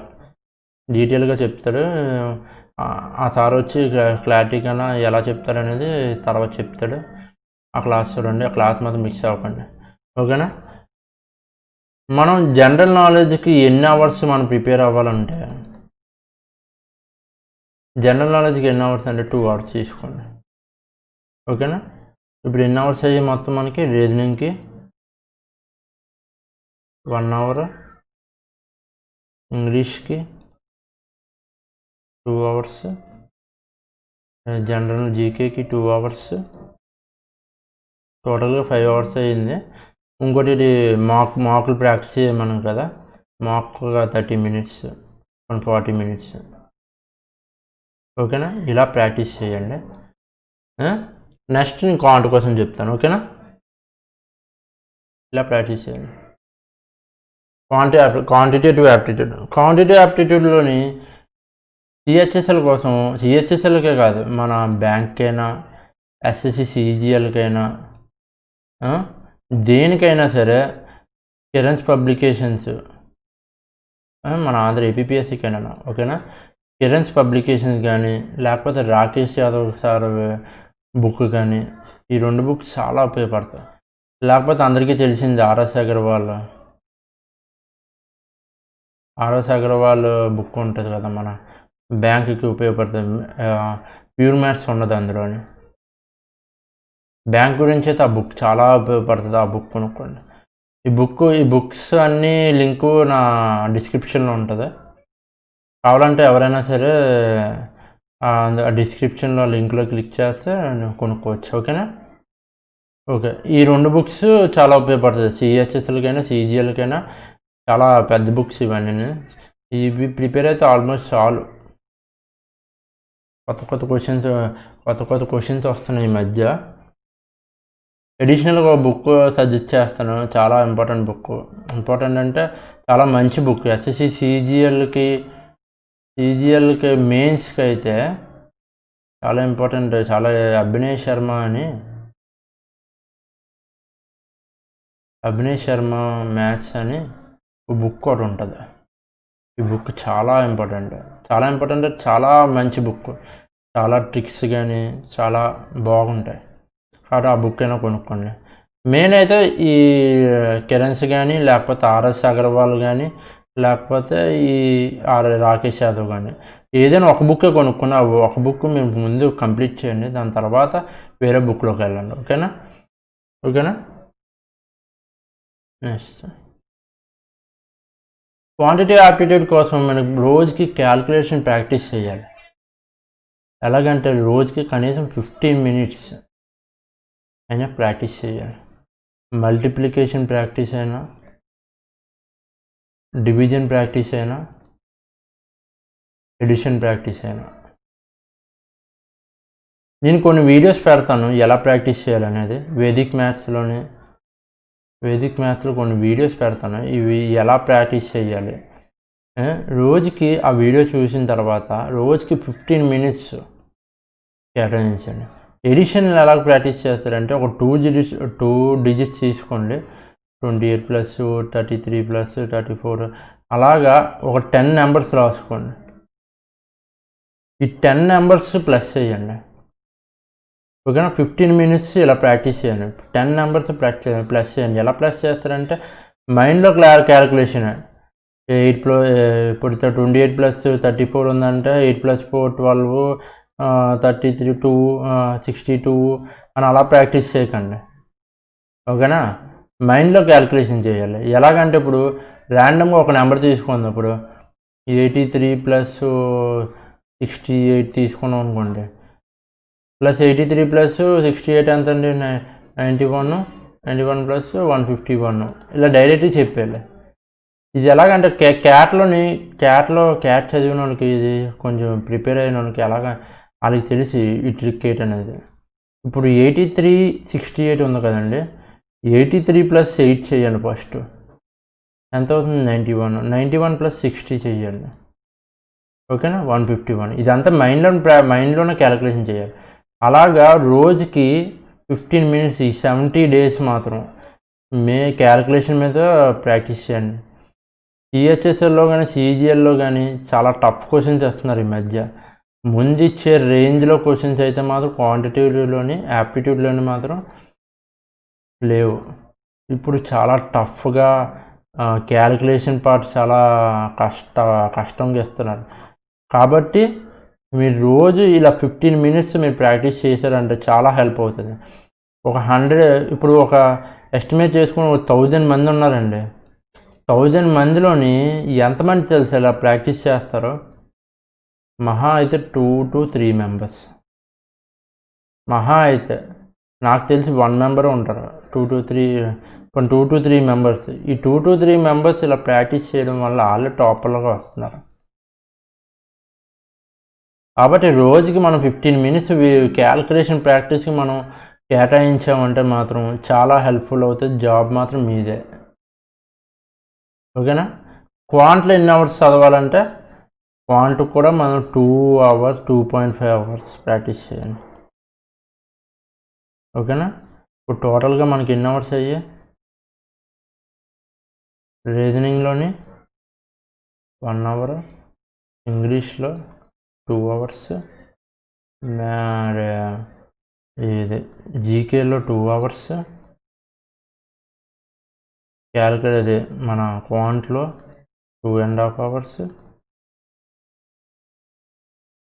చెప్తాడు. ఆ సార్ వచ్చి క్లారిటీగా ఎలా చెప్తారనేది తర్వాత చెప్తాడు. ఆ క్లాస్ చూడండి. ఆ క్లాస్ మాత్రం మిక్స్ అవ్వకండి. ఓకేనా. మనం జనరల్ నాలెడ్జ్కి ఎన్ని అవర్స్ మనం ప్రిపేర్ అవ్వాలంటే జనరల్ నాలెడ్జ్కి ఎన్ని అవర్స్ అంటే 2 అవర్స్ తీసుకోండి. ఓకేనా? ఇప్పుడు ఎన్ని అవర్స్ అయ్యి మొత్తం మనకి రీజనింగ్కి 1 అవర్, ఇంగ్లీష్కి 2 అవర్స్, జనరల్ జీకేకి 2 అవర్స్, టోటల్గా 5 అవర్స్ అయ్యింది. ఇంకోటి మాకులు ప్రాక్టీస్ చేయమన్నాం కదా, మాకుగా 30 మినిట్స్, 40 మినిట్స్. ఓకేనా? ఇలా ప్రాక్టీస్ చేయండి. నెక్స్ట్ నేను కాంట్ కోసం చెప్తాను. ఓకేనా? ఇలా ప్రాక్టీస్ చేయండి. క్వాంటిటేటివ్ యాప్టిట్యూడ్లోని సిహెచ్ఎస్ఎల్ కోసం, సిహెచ్ఎస్ఎల్కే కాదు, మన బ్యాంక్కైనా, ఎస్ఎస్సి సిజిఎల్కైనా, దేనికైనా సరే, కిరణ్స్ పబ్లికేషన్స్, మన ఆంధ్ర ఏపీఎస్సికైనా. ఓకేనా? కిరణ్స్ పబ్లికేషన్స్ కానీ, లేకపోతే రాకేష్ యాదవ్ సార్ బుక్ కానీ, ఈ 2 బుక్స్ చాలా ఉపయోగపడతాయి. లేకపోతే అందరికీ తెలిసింది ఆర్ఎస్ అగర్వాల్ బుక్ ఉంటుంది కదా, మన బ్యాంకుకి ఉపయోగపడుతుంది. ప్యూర్ మ్యాథ్స్ ఉండదు అందులోని. బ్యాంక్ గురించి అయితే ఆ బుక్ చాలా ఉపయోగపడుతుంది. ఆ బుక్ కొనుక్కోండి. ఈ బుక్స్ అన్నీ లింకు నా డిస్క్రిప్షన్లో ఉంటుంది. కావాలంటే ఎవరైనా సరే ఆ డిస్క్రిప్షన్లో లింక్లో క్లిక్ చేస్తే కొనుక్కోవచ్చు. ఓకేనా? ఓకే, ఈ 2 బుక్స్ చాలా ఉపయోగపడుతుంది. సిహెచ్ఎస్ఎల్కైనా, సిజిఎల్కైనా చాలా పెద్ద బుక్స్ ఇవన్నీ. ఇవి ప్రిపేర్ అయితే ఆల్మోస్ట్ చాలు. కొత్త క్వశ్చన్స్ వస్తున్నాయి ఈ మధ్య. అడిషనల్గా ఒక బుక్ సజెస్ట్ చేస్తాను, చాలా ఇంపార్టెంట్ బుక్. ఇంపార్టెంట్ అంటే చాలా మంచి బుక్. ఎస్ఎస్సి సిజిఎల్కి మెయిన్స్కి అయితే చాలా ఇంపార్టెంట్. చాలా అభినయ్ శర్మ మ్యాథ్స్ అని బుక్ ఒకటి ఉంటుంది. ఈ బుక్ చాలా ఇంపార్టెంట్, చాలా మంచి బుక్. చాలా ట్రిక్స్ కానీ చాలా బాగుంటాయి. కాబట్టి ఆ బుక్ అయినా కొనుక్కోండి. మెయిన్ అయితే ఈ కిరణ్స్ కానీ, లేకపోతే ఆర్ఎస్ అగర్వాల్ కానీ, లేకపోతే ఈ రాకేష్ యాదవ్ కానీ, ఏదైనా ఒక బుక్కే కొనుక్కున్నా ఒక బుక్ మీరు ముందు కంప్లీట్ చేయండి. దాని తర్వాత వేరే బుక్లోకి వెళ్ళండి. ఓకేనా? నెక్స్ట్ క్వాంటిటీ యాప్టిట్యూడ్ కోసం మనకు రోజుకి క్యాల్కులేషన్ ప్రాక్టీస్ చేయాలి. ఎలాగంటే రోజుకి కనీసం 15 మినిట్స్ అయినా ప్రాక్టీస్ చేయాలి. మల్టిప్లికేషన్ ప్రాక్టీస్ అయినా, డివిజన్ ప్రాక్టీస్ అయినా, ఎడిషన్ ప్రాక్టీస్ అయినా. నేను కొన్ని వీడియోస్ పెడతాను ఎలా ప్రాక్టీస్ చేయాలనేది. వేదిక్ మ్యాథ్స్లో కొన్ని వీడియోస్ పెడతాను, ఇవి ఎలా ప్రాక్టీస్ చేయాలి. రోజుకి ఆ వీడియో చూసిన తర్వాత రోజుకి 15 మినిట్స్ కేటాయించండి. ఎడిషన్ ఎలా ప్రాక్టీస్ చేస్తారంటే ఒక 2 డిజిట్స్ తీసుకోండి. 28 ప్లస్ 33 ప్లస్ 34 అలాగా ఒక 10 నెంబర్స్ రాసుకోండి. ఈ 10 నెంబర్స్ ప్లస్ చేయండి. ఓకేనా? 15 మినిట్స్ ఇలా ప్రాక్టీస్ చేయండి. 10 నెంబర్స్ ప్లస్ చేయండి. ఎలా ప్లస్ చేస్తారంటే మైండ్లో క్యాలిక్యులేషన్. 8 ఇప్పుడు 28 ప్లస్ 34 ఉందంటే 8 ప్లస్ 4 12, 33 2 62 అని అలా ప్రాక్టీస్ చేయకండి. ఓకేనా? మైండ్లో క్యాలిక్యులేషన్ చేయాలి. ఎలాగంటే ఇప్పుడు ర్యాండమ్గా ఒక నెంబర్ తీసుకుంది. ఇప్పుడు 83 ప్లస్ 68 తీసుకున్నాం అనుకోండి. ప్లస్ 83 ప్లస్ 68 ఎంత అండి? 91 ప్లస్ 151 ఇలా డైరెక్ట్గా చెప్పేయాలి. ఇది ఎలాగంటే క్యాట్ చదివిన వాళ్ళకి, ఇది కొంచెం ప్రిపేర్ అయిన వాళ్ళకి వాళ్ళకి తెలిసి ఈ ట్రిక్ ఏంటనేది. ఇప్పుడు 83 68 ఉంది కదండి, 83 ప్లస్ 8 చేయండి. ఫస్ట్ ఎంత అవుతుంది? 91 ప్లస్ 60 చేయండి. ఓకేనా? 151. ఇదంతా మైండ్లోనే క్యాలిక్యులేషన్ చేయాలి. అలాగా రోజుకి 15 మినిట్స్, ఈ 70 డేస్ మాత్రం క్యాలిక్యులేషన్ మీద ప్రాక్టీస్ చేయండి. సిహెచ్ఎస్ఎల్లో కానీ, సిజిఎల్లో కానీ చాలా టఫ్ క్వశ్చన్స్ వస్తున్నారు ఈ మధ్య. ముందు ఇచ్చే రేంజ్లో క్వశ్చన్స్ అయితే మాత్రం క్వాంటిటేటివ్లోని, యాప్టిట్యూడ్లోని మాత్రం లేవు. ఇప్పుడు చాలా టఫ్గా క్యాలిక్యులేషన్ పార్ట్ చాలా కష్టంగా ఇస్తున్నారు. కాబట్టి మీరు రోజు ఇలా 15 మినిట్స్ మీరు ప్రాక్టీస్ చేశారంటే చాలా హెల్ప్ అవుతుంది. ఒక 100 ఇప్పుడు ఒక ఎస్టిమేట్ చేసుకుని 1000 మంది ఉన్నారండి. 1000 మందిలోని ఎంతమంది తెలుసు ఇలా ప్రాక్టీస్ చేస్తారో? మహా అయితే 2 to 3 మెంబర్స్. మహా అయితే నాకు తెలిసి 1 మెంబర్ ఉంటారు. 2 to 3 మెంబర్స్. ఈ 2 to 3 మెంబర్స్ ఇలా ప్రాక్టీస్ చేయడం వల్ల వాళ్ళు టాపర్లుగా వస్తున్నారు. కాబట్టి రోజుకి మనం 15 మినిట్స్ క్యాల్కులేషన్ ప్రాక్టీస్కి మనం కేటాయించామంటే మాత్రం చాలా హెల్ప్ఫుల్ అవుతుంది. జాబ్ మాత్రం మీదే. ఓకేనా? క్వాంట్లో ఎన్ని అవర్స్ చదవాలంటే క్వాంట్ కూడా మనం 2 hours 2.5 hours ప్రాక్టీస్ చేయండి. ఓకేనా? ఇప్పుడు టోటల్గా మనకి ఎన్ని అవర్స్ అయ్యాయి? రీజనింగ్లోని 1 hour, ఇంగ్లీష్లో 2 hours, ఇది జీకేలో 2 hours, క్యాల్కులేట్ మన క్వాంట్లో 2.5 hours,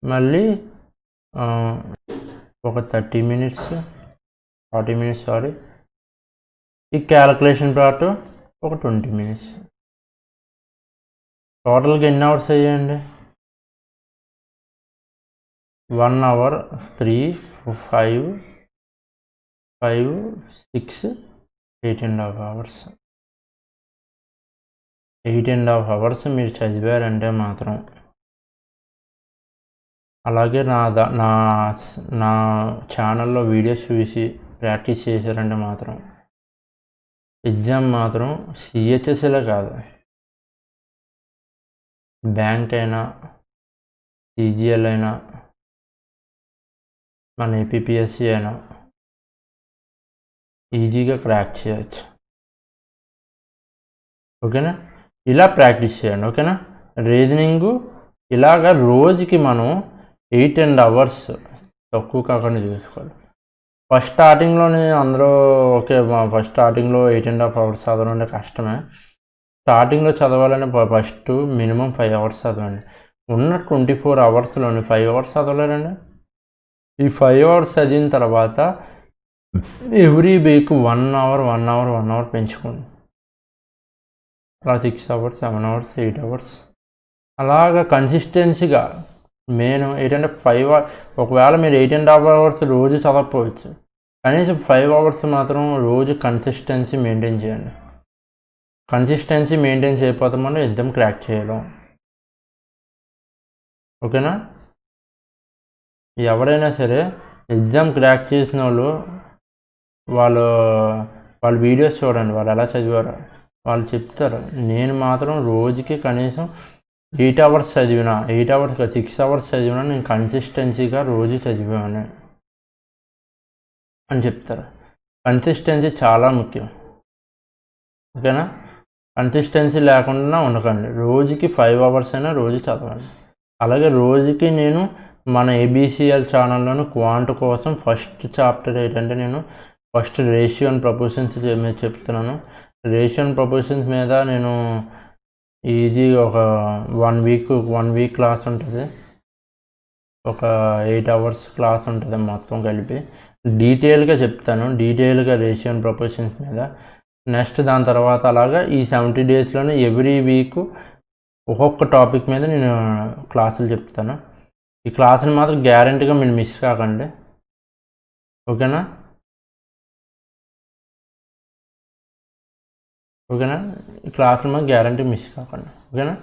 మళ్ళీ ఒక 30 minutes 40 minutes ఈ క్యాల్కులేషన్ పార్ట్ ఒక 20 minutes. టోటల్గా ఎన్ని అవర్స్ అయ్యాయండి? 1 hour 3 5 6 8.5 hours. 8.5 hours మీరు చదివారంటే మాత్రం, అలాగే నా ఛానల్లో వీడియోస్ చూసి ప్రాక్టీస్ చేశారంటే మాత్రం ఎగ్జామ్ మాత్రం సిహెచ్ఎస్ఎలే కాదు, బ్యాంక్ అయినా సిజిఎల్ అయినా మన ఏపీపీఎస్సీ అయినా ఈజీగా క్రాక్ చేయవచ్చు. ఓకేనా? ఇలా ప్రాక్టీస్ చేయండి. ఓకేనా? రీజనింగు ఇలాగా రోజుకి మనం 8.5 hours తక్కువ కాకుండా చూసుకోవాలి. ఫస్ట్ స్టార్టింగ్లోనే అందరూ ఓకే, ఫస్ట్ స్టార్టింగ్లో 8.5 hours చదవడం అంటే కష్టమే. స్టార్టింగ్లో చదవాలంటే ఫస్ట్ మినిమం 5 hours చదవండి. ఉన్న 24 hours-లోని 5 hours చదవలేరండి. ఈ 5 hours చదివిన తర్వాత ఎవ్రీ వీక్ 1 hour పెంచుకోండి. అలా 6 hours 7 hours 8 hours అలాగా కన్సిస్టెన్సీగా. మెయిన్ ఏంటంటే 5 hours, ఒకవేళ మీరు 8.5 hours రోజు చదవకపోవచ్చు, కనీసం 5 hours మాత్రం రోజు కన్సిస్టెన్సీ మెయింటైన్ చేయండి. కన్సిస్టెన్సీ మెయింటైన్ చేయకపోతే మనం ఎగ్జామ్ క్రాక్ చేయలేం. ఓకేనా? ఎవరైనా సరే ఎగ్జామ్ క్రాక్ చేసిన వాళ్ళు వీడియోస్ చూడండి, వాళ్ళు ఎలా చదివారో వాళ్ళు చెప్తారు. నేను మాత్రం రోజుకి కనీసం 8 hours చదివినా, 8 hours 6 hours చదివినా నేను కన్సిస్టెన్సీగా రోజు చదివాను అని చెప్తారు. కన్సిస్టెన్సీ చాలా ముఖ్యం. ఓకేనా? కన్సిస్టెన్సీ లేకుండా ఉండకండి. రోజుకి 5 hours అయినా రోజు చదవండి. అలాగే రోజుకి నేను మన ఏబిసిఎల్ ఛానల్లోని క్వాంట్ కోసం ఫస్ట్ చాప్టర్ ఏంటంటే నేను ఫస్ట్ రేషియో అండ్ ప్రపోర్షన్స్ మీద చెప్తున్నాను. రేషియో అండ్ ప్రపోర్షన్స్ మీద నేను ఇది ఒక 1 week క్లాస్ ఉంటుంది. ఒక 8 hours క్లాస్ ఉంటుంది మొత్తం కలిపి. డీటెయిల్గా చెప్తాను, డీటెయిల్గా రేషియో అండ్ ప్రపోర్షన్స్ మీద. నెక్స్ట్ దాని తర్వాత అలాగా ఈ 70 daysలోనే ఎవ్రీ వీక్ ఒక్కొక్క టాపిక్ మీద నేను క్లాసులు చెప్తాను. ఈ క్లాసులు మాత్రం గ్యారంటీగా మీరు మిస్ కాకండి. ఓకేనా? ఈ క్లాసులు మాత్రం గ్యారంటీ మిస్ కాకండి. ఓకేనా?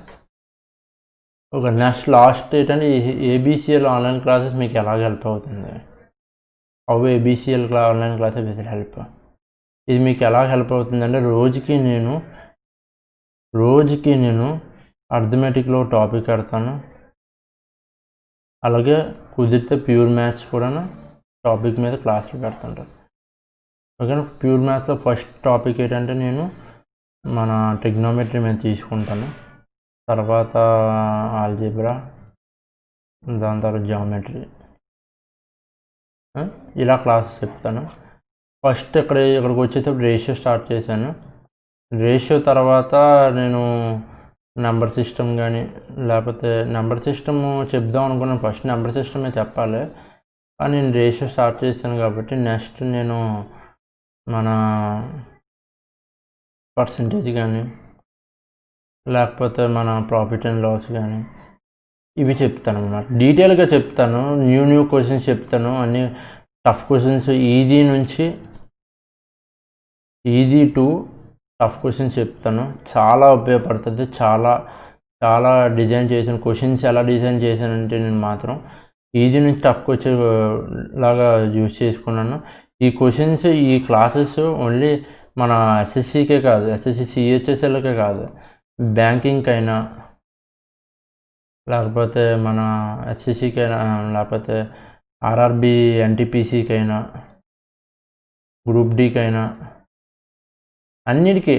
ఓకే. నెక్స్ట్ లాస్ట్ ఏంటంటే ఏబిసిఎల్ ఆన్లైన్ క్లాసెస్ మీకు ఎలాగ హెల్ప్ అవుతుంది? అవి ABCL online classes with help. ఇది మీకు ఎలా హెల్ప్ అవుతుందంటే రోజుకి నేను అర్థమెటిక్లో టాపిక్ పెడతాను. అలాగే కుదిరితే ప్యూర్ మ్యాథ్స్ కూడా టాపిక్ మీద క్లాసులు పెడుతుంటాను. ఓకేనా? ప్యూర్ మ్యాథ్స్లో ఫస్ట్ టాపిక్ ఏంటంటే నేను మన ట్రిగ్నోమెట్రీ మీద తీసుకుంటాను. తర్వాత ఆల్జీబ్రా, దాని తర్వాత జామెట్రీ, ఇలా క్లాసెస్ చెప్తాను. ఫస్ట్ ఇక్కడికి వచ్చేటప్పుడు రేషియో స్టార్ట్ చేశాను. రేషియో తర్వాత నేను నెంబర్ సిస్టమ్ కానీ, లేకపోతే నెంబర్ సిస్టము చెప్దాం అనుకున్నాను. ఫస్ట్ నెంబర్ సిస్టమే చెప్పాలి, కానీ నేను రేషియో స్టార్ట్ చేశాను కాబట్టి నెక్స్ట్ నేను మన పర్సంటేజ్ కానీ, లేకపోతే మన ప్రాఫిట్ అండ్ లాస్ కానీ ఇవి చెప్తాను అన్నమాట. డీటెయిల్గా చెప్తాను, న్యూ క్వశ్చన్స్ చెప్తాను, అన్ని tough questions, easy to tough questions చెప్తాను. చాలా ఉపయోగపడుతుంది. చాలా డిజైన్ చేశాను. క్వశ్చన్స్ ఎలా డిజైన్ చేశానంటే నేను మాత్రం ఈజీ నుంచి టఫ్కి వచ్చే లాగా యూజ్ చేసుకున్నాను. ఈ క్వశ్చన్స్, ఈ క్లాసెస్ ఓన్లీ మన ఎస్ఎస్సికే కాదు, ఎస్ఎస్సి సిహెచ్ఎస్ఎల్కే కాదు, బ్యాంకింగ్కి అయినా, లేకపోతే మన ఎస్ఎస్సికైనా, లేకపోతే ఆర్ఆర్బి ఎన్టీపీసీకైనా, గ్రూప్ డీకైనా, అన్నిటికీ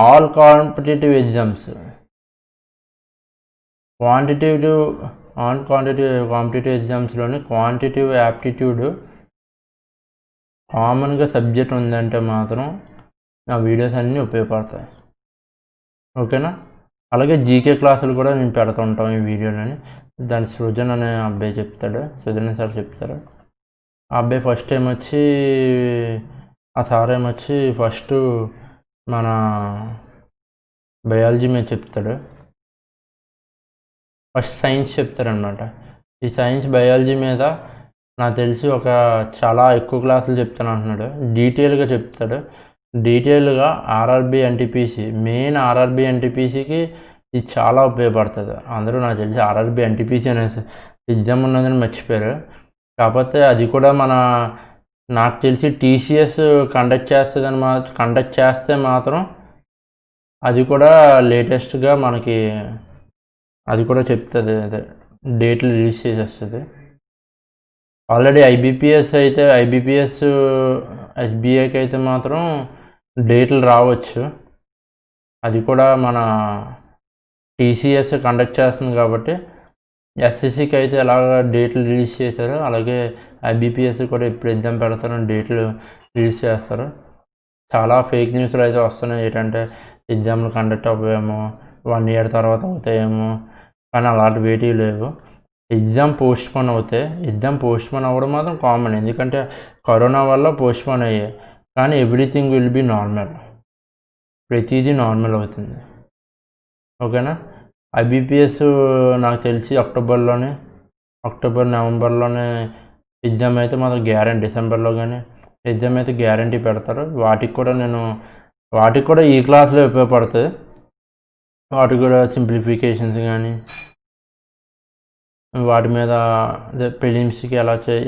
ఆల్ కాంపిటేటివ్ ఎగ్జామ్స్, కాంపిటేటివ్ ఎగ్జామ్స్లోని క్వాంటిటివ్ యాప్టిట్యూడ్ కామన్గా సబ్జెక్ట్ ఉందంటే మాత్రం నా వీడియోస్ అన్నీ ఉపయోగపడతాయి. ఓకేనా? అలాగే జీకే క్లాసులు కూడా నేను పెడుతుంటాం ఈ వీడియోలని. దాని సృజన్ అనే అబ్బాయి చెప్తాడు, సృజన్ సార్ చెప్తారు. ఆ అబ్బాయి ఫస్ట్ టైం వచ్చి, ఆ సార్ ఏమొచ్చి ఫస్ట్ మన బయాలజీ మీద చెప్తాడు, ఫస్ట్ సైన్స్ చెప్తారనమాట. ఈ సైన్స్ బయాలజీ మీద నాకు తెలిసి ఒక చాలా ఎక్కువ క్లాసులు చెప్తాను అంటున్నాడు. డీటెయిల్గా చెప్తాడు. డీటెయిల్గా ఆర్ఆర్బి ఎన్టీపీసీ, మెయిన్ ఆర్ఆర్బి ఎన్టీపీసీకి ఇది చాలా ఉపయోగపడుతుంది. అందరూ నాకు తెలిసి ఆర్ఆర్బి ఎన్టీపీసీ అనే ఎగ్జామ్ ఉన్నదని మర్చిపోయారు. కాకపోతే అది కూడా నాకు తెలిసి టీసీఎస్ కండక్ట్ చేస్తే మాత్రం అది కూడా లేటెస్ట్గా మనకి అది కూడా చెప్తుంది, అదే డేట్లు రిలీజ్ చేసేస్తుంది. ఆల్రెడీ ఐబీపీఎస్ ఎస్బీఐకి అయితే మాత్రం డేట్లు రావచ్చు. అది కూడా మన టీసీఎస్ కండక్ట్ చేస్తుంది కాబట్టి ఎస్ఎస్సికి అయితే ఎలాగ డేట్లు రిలీజ్ చేశారు, అలాగే ఐబీపీఎస్ కూడా ఎప్పుడు ఎగ్జామ్ పెడతారో డేట్లు రిలీజ్ చేస్తారు. చాలా ఫేక్ న్యూస్లు అయితే వస్తున్నాయి, ఏంటంటే ఎగ్జామ్లు కండక్ట్ అవ్వేమో, 1 year తర్వాత అవుతాయేమో, కానీ అలాంటి వేటివి లేవు. ఎగ్జామ్ పోస్ట్పోన్ అవ్వడం మాత్రం కామన్, ఎందుకంటే కరోనా వల్ల పోస్ట్పోన్ అయ్యాయి. కానీ ఎవ్రీథింగ్ విల్ బీ నార్మల్, ప్రతిదీ నార్మల్ అవుతుంది. ఓకేనా? ఐబీపీఎస్ నాకు తెలిసి నవంబర్లోనే ఎగ్జామ్ అయితే మాత్రం గ్యారంటీ, డిసెంబర్లో కానీ ఎగ్జామ్ అయితే గ్యారంటీ పెడతారు. వాటికి కూడా ఈ క్లాస్లో ఉపయోగపడుతుంది. వాటికి కూడా సింప్లిఫికేషన్స్ కానీ, వాటి మీద ప్రిలిమ్స్కి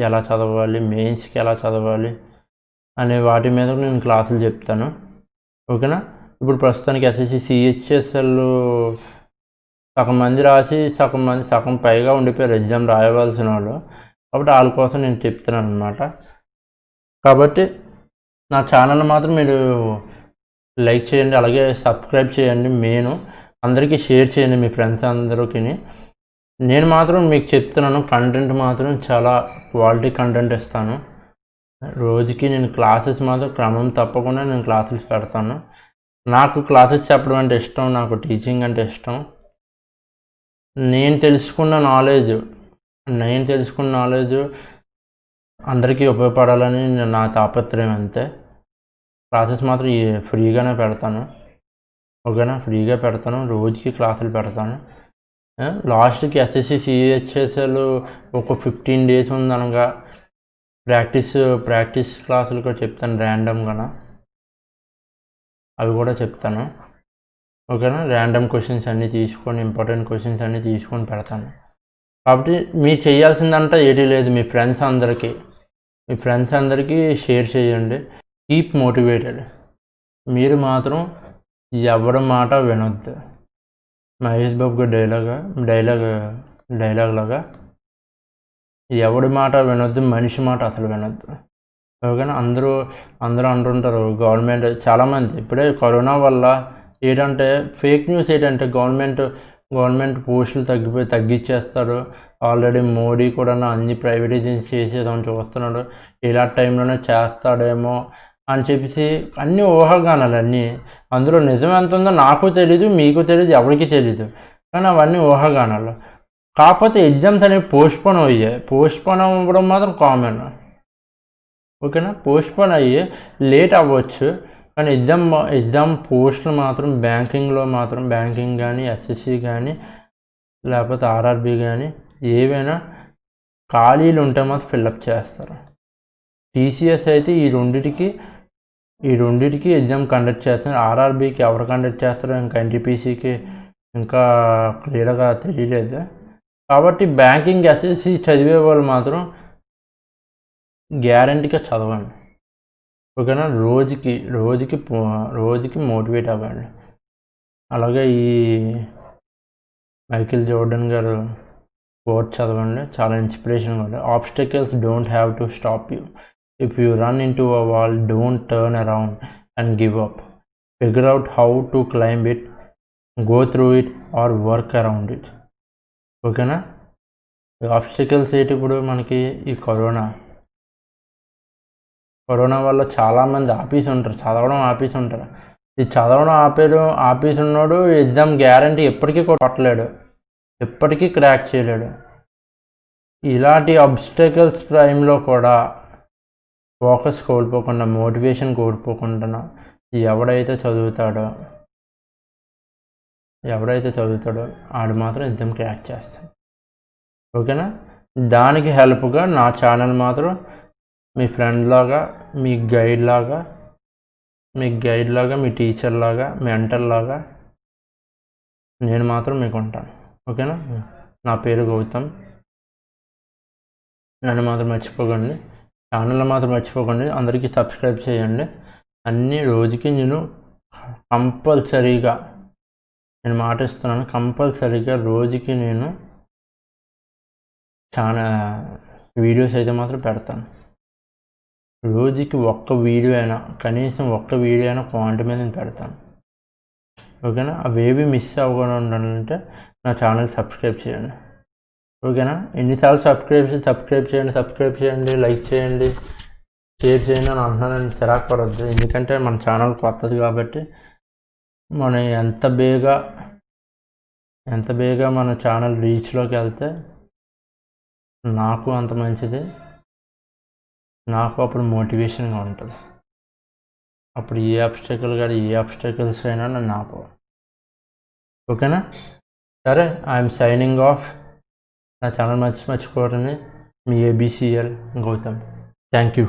ఎలా చదవాలి, మెయిన్స్కి ఎలా చదవాలి అనే వాటి మీద నేను క్లాసులు చెప్తాను. ఓకేనా? ఇప్పుడు ప్రస్తుతానికి ఎస్ఎస్సి సిహెచ్ఎస్ఎల్ సగం మంది రాసి సగం పైగా ఉండిపోయారు ఎగ్జామ్ రాయవలసిన వాళ్ళు, కాబట్టి వాళ్ళ కోసం నేను చెప్తున్నాను అనమాట. కాబట్టి నా ఛానల్ మాత్రం మీరు లైక్ చేయండి, అలాగే సబ్స్క్రైబ్ చేయండి. మెయిన్ అందరికీ షేర్ చేయండి మీ ఫ్రెండ్స్ అందరికీ. నేను మాత్రం మీకు చెప్తున్నాను, కంటెంట్ మాత్రం చాలా క్వాలిటీ కంటెంట్ ఇస్తాను. రోజుకి నేను క్లాసెస్ మాత్రం క్రమం తప్పకుండా నేను క్లాసెస్ పెడతాను. నాకు క్లాసెస్ చెప్పడం అంటే ఇష్టం, నాకు టీచింగ్ అంటే ఇష్టం. నేను తెలుసుకున్న నాలెడ్జ్ అందరికీ ఉపయోగపడాలని నా తాపత్రయం అంతే. క్లాసెస్ మాత్రం ఫ్రీగానే పెడతాను. ఓకేనా? ఫ్రీగా పెడతాను, రోజుకి క్లాసులు పెడతాను. లాస్ట్కి ఎస్ఎస్సి సిహెచ్ఎస్ఎల్ ఒక 15 days ఉందనగా ప్రాక్టీస్ క్లాసులు కూడా చెప్తాను, ర్యాండమ్గా అవి కూడా చెప్తాను. ఓకేనా? ర్యాండమ్ క్వశ్చన్స్ అన్నీ తీసుకొని, ఇంపార్టెంట్ క్వశ్చన్స్ అన్నీ తీసుకొని పెడతాను. కాబట్టి మీరు చేయాల్సిందంటే ఏదీ లేదు, మీ ఫ్రెండ్స్ అందరికీ షేర్ చేయండి. Keep motivated. మీరు మాత్రం ఎవరి మాట వినొద్దు. మహేష్ బాబు డైలాగ్ లాగా ఎవడి మాట వినొద్దు, మనిషి మాట అసలు వినొద్దు. ఓకేనా? అందరూ అంటుంటారు గవర్నమెంట్, చాలామంది ఇప్పుడే కరోనా వల్ల ఏంటంటే ఫేక్ న్యూస్ ఏంటంటే గవర్నమెంట్ పోస్టులు తగ్గించేస్తారు. ఆల్రెడీ మోడీ కూడా అన్ని ప్రైవేటైజేషన్ చేసేదాన్ని చూస్తున్నాడు. ఇలా టైంలోనే చేస్తాడేమో అని చెప్పేసి అన్నీ ఊహాగానాలు అన్నీ. అందులో నిజం ఎంత ఉందో నాకు తెలీదు, మీకు తెలీదు, ఎవరికి తెలీదు. కానీ అవన్నీ ఊహాగానాలు. కాకపోతే ఎగ్జామ్స్ అనేవి పోస్ట్పోన్ అయ్యాయి. పోస్ట్పోన్ అవ్వడం మాత్రం కామన్. ఓకేనా, పోస్ట్పోన్ అయ్యి లేట్ అవ్వచ్చు. కానీ ఎగ్జామ్ పోస్టులు మాత్రం బ్యాంకింగ్లో మాత్రం బ్యాంకింగ్ కానీ, ఎస్ఎస్సి కానీ, లేకపోతే ఆర్ఆర్బి కానీ ఏవైనా ఖాళీలు ఉంటే మాత్రం ఫిల్అప్ చేస్తారు. టీసీఎస్ అయితే ఈ రెండింటికి ఎగ్జామ్ కండక్ట్ చేస్తారు. ఆర్ఆర్బీకి ఎవరు కండక్ట్ చేస్తారో ఇంకా ఎన్టీపీసీకి ఇంకా క్లియర్గా తెలియలేదు. కాబట్టి బ్యాంకింగ్ ఎస్ఎస్సి చదివే వాళ్ళు మాత్రం గ్యారంటీగా చదవండి. ఓకేనా, రోజుకి మోటివేట్ అవ్వండి. అలాగే ఈ మైకేల్ జోర్డన్ గారు కోట్ చదవండి, చాలా ఇన్స్పిరేషన్గా ఉంటుంది. Obstacles don't have to stop you. If you run into a wall, don't turn around and give up. Figure out how to climb it, go through it or work around it. ఓకేనా, obstacles ఏంటి? ఇప్పుడు మనకి ఈ corona వల్ల చాలామంది చదవడం ఆపేసి ఉంటారు. ఈ చదవడం ఆపేసి ఉన్నాడు ఎగ్జామ్ గ్యారంటీ ఎప్పటికీ కొట్టలేడు, ఎప్పటికీ క్రాక్ చేయలేడు. ఇలాంటి ఆబ్స్టికల్స్ టైంలో కూడా ఫోకస్ కోల్పోకుండా, మోటివేషన్ కోల్పోకుండా ఎవడైతే చదువుతాడో ఆడు మాత్రం ఎగ్జామ్ క్రాక్ చేస్తాడు. ఓకేనా, దానికి హెల్ప్గా నా ఛానల్ మాత్రం మీ ఫ్రెండ్ లాగా, మీ గైడ్ లాగా, మీ టీచర్ లాగా, మెంటర్ లాగా నేను మాత్రం మీకు ఉంటాను. ఓకేనా, నా పేరు గౌతమ్. నన్ను మాత్రం మర్చిపోకండి, ఛానల్ మాత్రం మర్చిపోకండి. అందరికీ సబ్స్క్రైబ్ చేయండి. అన్ని రోజుకి నేను కంపల్సరీగా మాటిస్తున్నాను, కంపల్సరీగా రోజుకి నేను చాలా వీడియోస్ అయితే మాత్రం పెడతాను. రోజుకి కనీసం ఒక్క వీడియో అయినా క్వాంటి మీద నేను పెడతాను. ఓకేనా, అవేవి మిస్ అవ్వకుండా ఉండాలంటే నా ఛానల్ సబ్స్క్రైబ్ చేయండి. ఓకేనా, ఎన్నిసార్లు సబ్స్క్రైబ్ చేయండి, లైక్ చేయండి, షేర్ చేయండి అని అంటున్నానని చిరాకు పడద్దు. ఎందుకంటే మన ఛానల్ కొత్తది కాబట్టి మనం ఎంత బేగా మన ఛానల్ రీచ్లోకి వెళ్తే నాకు అంత మంచిది. నాకు అప్పుడు మోటివేషన్గా ఉంటుంది. అప్పుడు ఏ ఆబ్స్టకిల్స్ అయినా నన్ను ఆపు. ఓకేనా, సరే, ఐఎమ్ సైనింగ్ ఆఫ్. నా ఛానల్ మర్చిపోకండి. మీ ABCL గౌతమ్. Thank you.